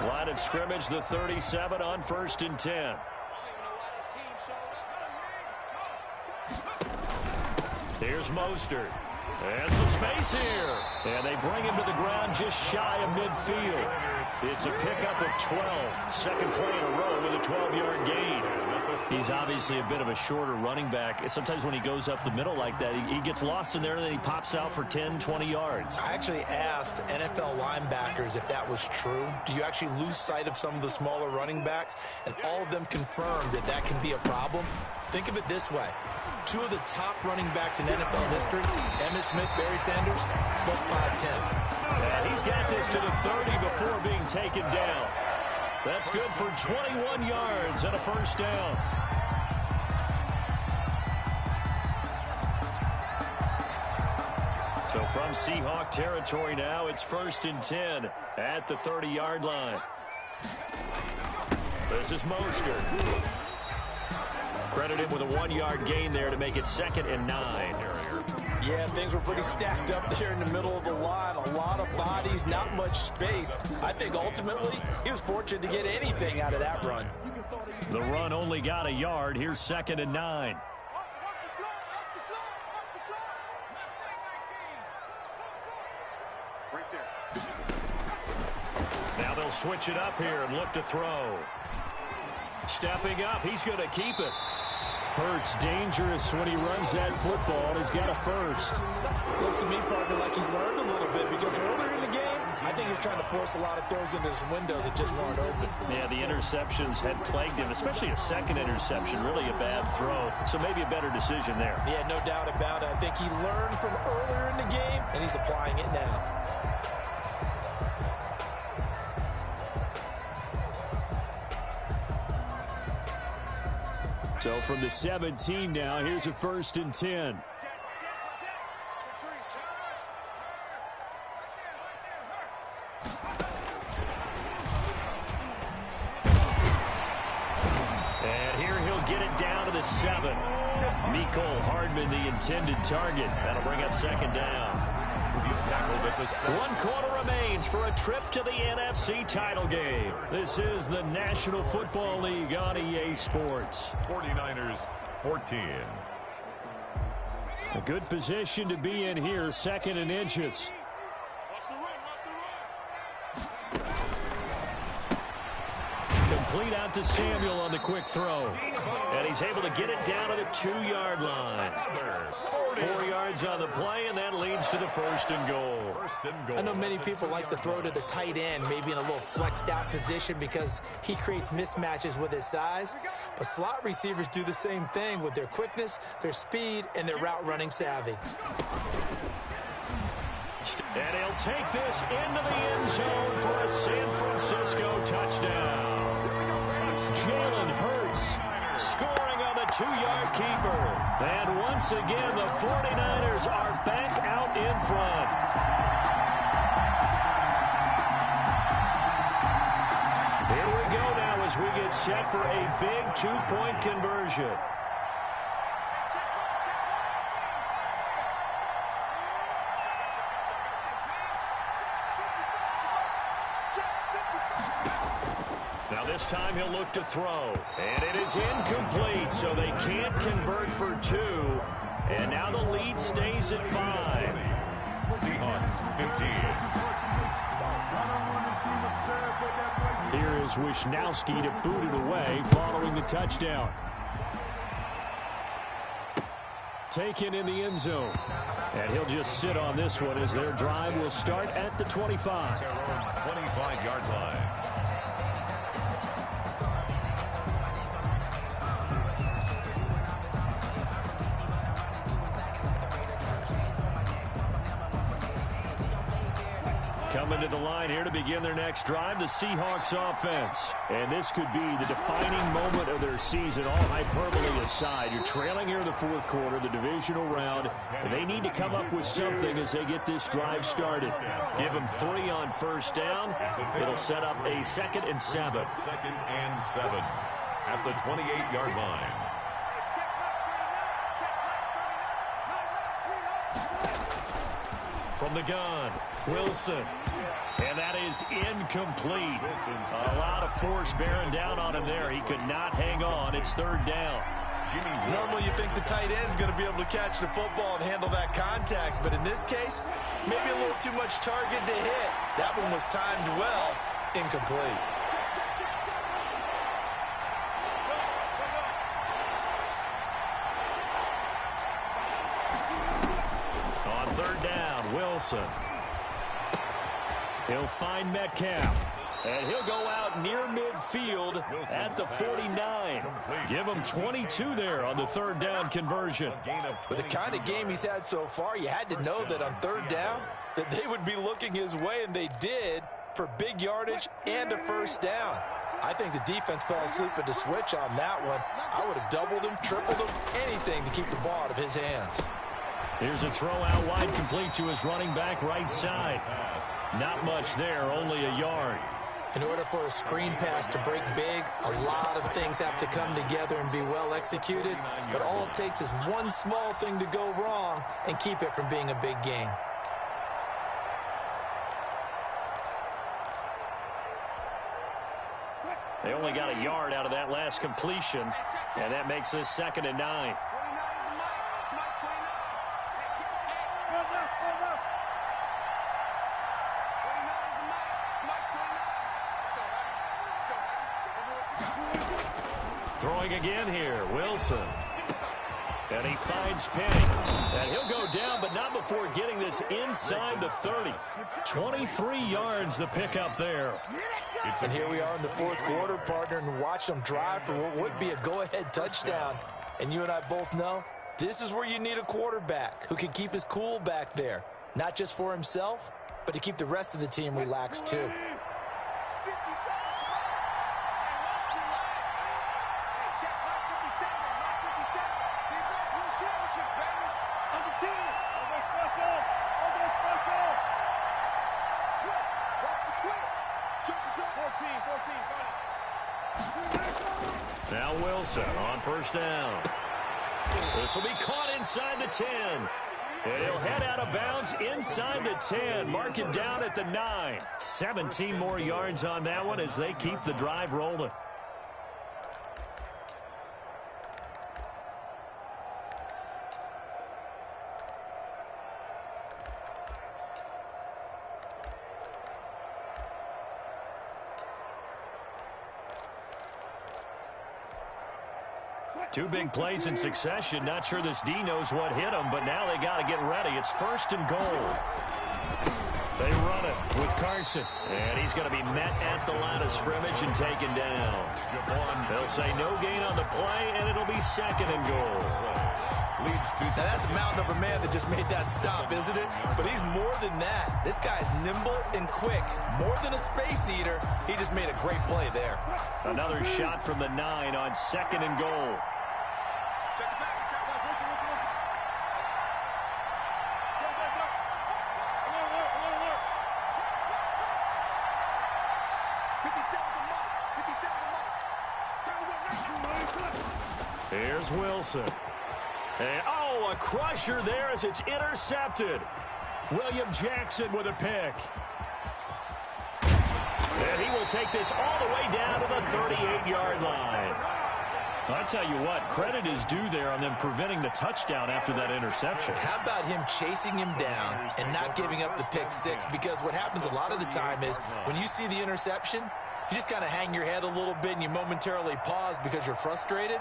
Line of scrimmage, the 37 on 1st and 10. Here's Mostert. And some space here. And they bring him to the ground just shy of midfield. It's a pickup of 12. Second play in a row with a 12-yard gain. He's obviously a bit of a shorter running back. Sometimes when he goes up the middle like that, he gets lost in there, and then he pops out for 10, 20 yards. I actually asked NFL linebackers if that was true. Do you actually lose sight of some of the smaller running backs? And all of them confirmed that that can be a problem. Think of it this way. Two of the top running backs in NFL history, Emmitt Smith, Barry Sanders, both 5'10". And he's got this to the 30 before being taken down. That's good for 21 yards and a first down. So from Seahawk territory now, it's 1st and 10 at the 30-yard line. This is Mostert. Credit him with a 1-yard gain there to make it 2nd and 9. Yeah, things were pretty stacked up there in the middle of the line. A lot of bodies, not much space. I think ultimately he was fortunate to get anything out of that run. The run only got a yard. Here's 2nd and 9. Now they'll switch it up here and look to throw. Stepping up, he's going to keep it. Hurts dangerous when he runs that football. He's got a first. Looks to me, partner, like he's learned a little bit because earlier in the game, I think he was trying to force a lot of throws into his windows that just weren't open. Yeah, the interceptions had plagued him, especially a second interception, really a bad throw. So maybe a better decision there. Yeah, no doubt about it. I think he learned from earlier in the game, and he's applying it now. So from the 17 now, here's a 1st and 10. And here he'll get it down to the 7. Mecole Hardman, the intended target. That'll bring up 2nd down. He's tackled at the 7. 1 quarter remains for a trip to the NFC title game. This is the National Football League on EA Sports. 49ers 14. A good position to be in here, 2nd and inches. Complete out to Samuel on the quick throw. And he's able to get it down to the 2-yard line. 4 yards on the play, and that leads to the 1st and goal. I know many people like to throw to the tight end, maybe in a little flexed out position because he creates mismatches with his size. But slot receivers do the same thing with their quickness, their speed, and their route running savvy. And he'll take this into the end zone for a San Francisco touchdown. Jalen Hurts scoring on the 2-yard keeper. And once again, the 49ers are back out in front. Here we go now as we get set for a big 2-point conversion. Now this time he'll look to throw. And it is incomplete, so they can't convert for 2. And now the lead stays at 5. Seahawks 15. Here is Wisnowski to boot it away following the touchdown. Taken in the end zone. And he'll just sit on this one as their drive will start at the 25. 25-yard line. Coming to the line here to begin their next drive, the Seahawks offense. And this could be the defining moment of their season, all hyperbole aside. You're trailing here in the 4th quarter, the divisional round, and they need to come up with something as they get this drive started. Give them 3 on 1st down. It'll set up a 2nd and 7. 2nd and 7 at the 28-yard line. From the gun, Wilson. And that is incomplete. A lot of force bearing down on him there. He could not hang on. It's 3rd down. Normally you think the tight end's going to be able to catch the football and handle that contact, but in this case, maybe a little too much target to hit. That one was timed well, incomplete. Wilson. He'll find Metcalf. And he'll go out near midfield at the 49. Give him 22 there on the third down conversion. With the kind of game he's had so far, you had to know that on third down that they would be looking his way, and they did, for big yardage and a first down. I think the defense fell asleep at the switch on that one. I would have doubled him, tripled him, anything to keep the ball out of his hands. Here's a throw out wide, complete to his running back right side. Not much there, only a yard. In order for a screen pass to break big, a lot of things have to come together and be well executed. But all it takes is one small thing to go wrong and keep it from being a big game. They only got a yard out of that last completion, and that makes this 2nd and 9. Throwing again here, Wilson. And he finds Penny. And he'll go down, but not before getting this inside the 30. 23 yards the pickup there. And here we are in the fourth quarter, partner, and watch them drive for what would be a go-ahead touchdown. And you and I both know this is where you need a quarterback who can keep his cool back there. Not just for himself, but to keep the rest of the team relaxed too. Now Wilson on first down. This will be caught inside the 10. And he'll head out of bounds inside the 10. Mark it down at the 9. 17 more yards on that one as they keep the drive rolling. Two big plays in succession. Not sure this D knows what hit him, but now they got to get ready. It's 1st and goal. They run it with Carson. And he's going to be met at the line of scrimmage and taken down. They'll say no gain on the play, and it'll be 2nd and goal. Now that's a mountain of a man that just made that stop, isn't it? But he's more than that. This guy's nimble and quick. More than a space eater. He just made a great play there. Another shot from the 9 on 2nd and goal. Here's Wilson. And, a crusher there as it's intercepted. William Jackson with a pick. And he will take this all the way down to the 38-yard line. I tell you what, credit is due there on them preventing the touchdown after that interception. How about him chasing him down and not giving up the pick six? Because what happens a lot of the time is when you see the interception, you just kind of hang your head a little bit and you momentarily pause because you're frustrated.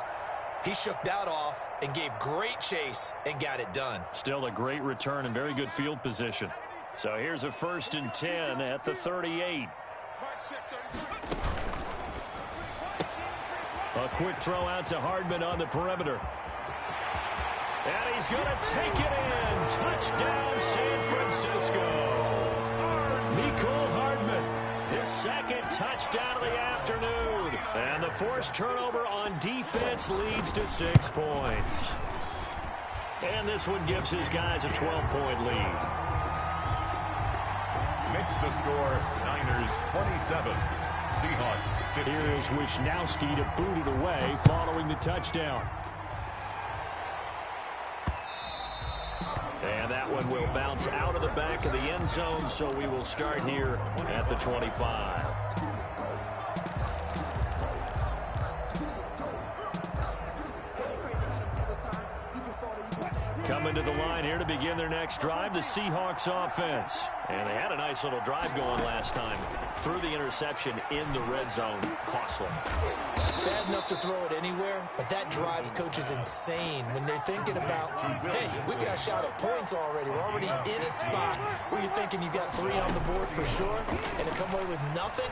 He shook that off and gave great chase and got it done. Still a great return and very good field position. So here's a 1st and 10 at the 38. A quick throw out to Hardman on the perimeter. And he's going to take it in. Touchdown, San Francisco. Mecole Hardman, his 2nd touchdown of the afternoon. And the forced turnover on defense leads to 6 points. And this one gives his guys a 12-point lead. Makes the score Niners 27. Seahawks 15. Here's Wisnowski to boot it away following the touchdown. And that one will bounce out of the back of the end zone, so we will start here at the 25. Coming to the line here to begin their next drive, the Seahawks offense. And they had a nice little drive going last time. Threw the interception in the red zone. Costly. Bad enough to throw it anywhere, but that drives coaches insane when they're thinking about, hey, we've got a shot at points already. We're already in a spot where you're thinking you got 3 on the board for sure, and to come away with nothing,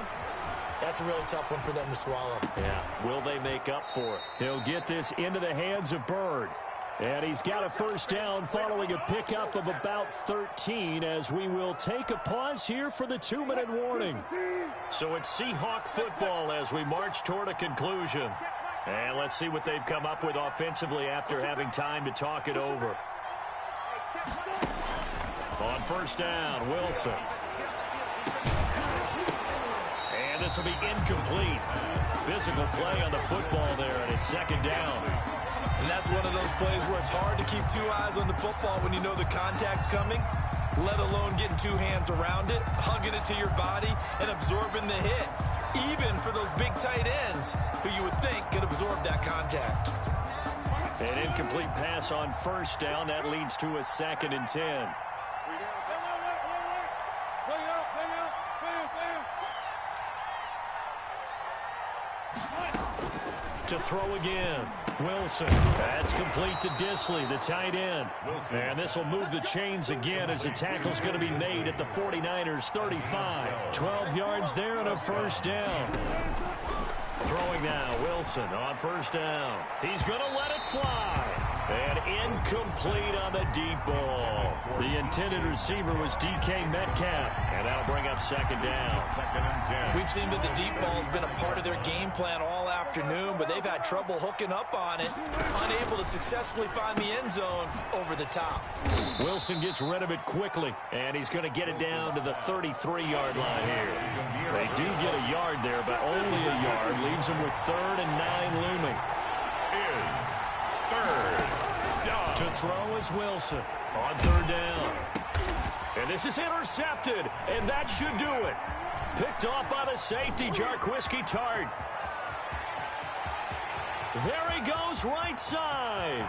that's a really tough one for them to swallow. Yeah, will they make up for it? He'll get this into the hands of Bird. And he's got a first down following a pickup of about 13 as we will take a pause here for the 2-minute warning. So it's Seahawk football as we march toward a conclusion. And let's see what they've come up with offensively after having time to talk it over. On first down, Wilson. And this will be incomplete. Physical play on the football there, and it's second down. And that's one of those plays where it's hard to keep 2 eyes on the football when you know the contact's coming, let alone getting 2 hands around it, hugging it to your body, and absorbing the hit, even for those big tight ends who you would think could absorb that contact. An incomplete pass on first down. That leads to a 2nd and 10. To throw again, Wilson. That's complete to Disley, the tight end. And this will move the chains again as the tackle's going to be made at the 49ers 35. 12 yards there and a first down. Throwing now, Wilson on first down. He's going to let it fly. And incomplete on the deep ball. The intended receiver was DK Metcalf. And that'll bring up second down. We've seen that the deep ball's been a part of their game plan all afternoon, but they've had trouble hooking up on it, unable to successfully find the end zone over the top. Wilson gets rid of it quickly, and he's going to get it down to the 33-yard line here. They do get a yard there, but only a yard. Leaves them with 3rd and 9 looming. Third down. To throw is Wilson on 3rd down. And this is intercepted, and that should do it. Picked off by the safety, Jarquiski Tart. There he goes, right side.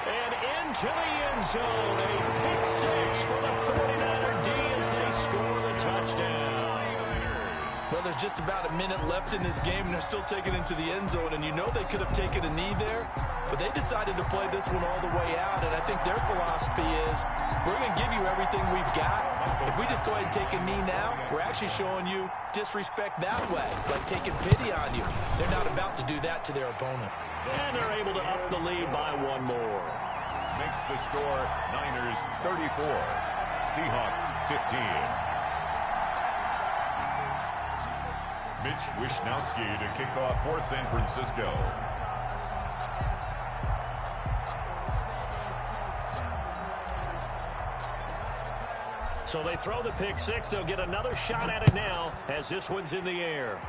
And into the end zone. A pick 6 for the 49er D as they score the touchdown. Well, there's just about a minute left in this game, and they're still taking it into the end zone. And you know they could have taken a knee there, but they decided to play this one all the way out. And I think their philosophy is, we're going to give you everything we've got. If we just go ahead and take a knee now, we're actually showing you disrespect that way, like taking pity on you. They're not about to do that to their opponent. And they're able to up the lead by 1 more. Makes the score Niners 34, Seahawks 15. Mitch Wishnowsky to kick off for San Francisco. So they throw the pick 6. They'll get another shot at it now as this one's in the air.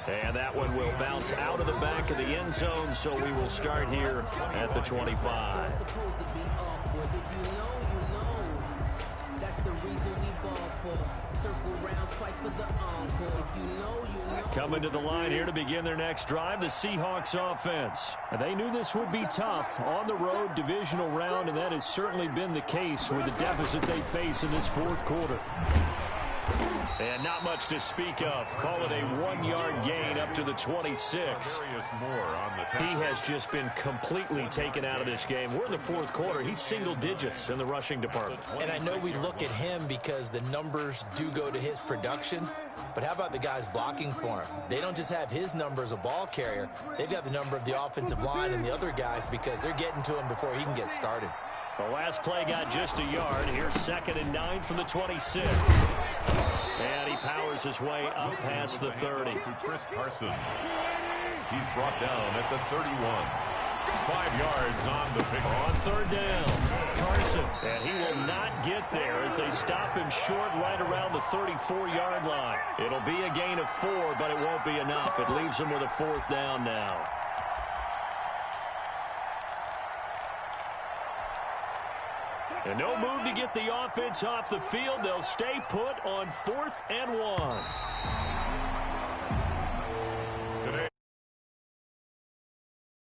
And that one will bounce out of the back of the end zone, so we will start here at the 25. Coming to the line here to begin their next drive, the Seahawks offense. And they knew this would be tough on the road divisional round, and that has certainly been the case with the deficit they face in this 4th quarter. And not much to speak of. Call it a 1-yard gain up to the 26. He has just been completely taken out of this game. We're in the 4th quarter. He's single digits in the rushing department. And I know we look at him because the numbers do go to his production. But how about the guys blocking for him? They don't just have his number as a ball carrier. They've got the number of the offensive line and the other guys because they're getting to him before he can get started. The last play got just a yard. Here's 2nd and 9 from the 26. And he powers his way up past the 30. To Chris Carson. He's brought down at the 31. 5 yards on the pick. On 3rd down, Carson. And he will not get there as they stop him short right around the 34-yard line. It'll be a gain of 4, but it won't be enough. It leaves him with a 4th down now. And no move to get the offense off the field. They'll stay put on 4th and 1.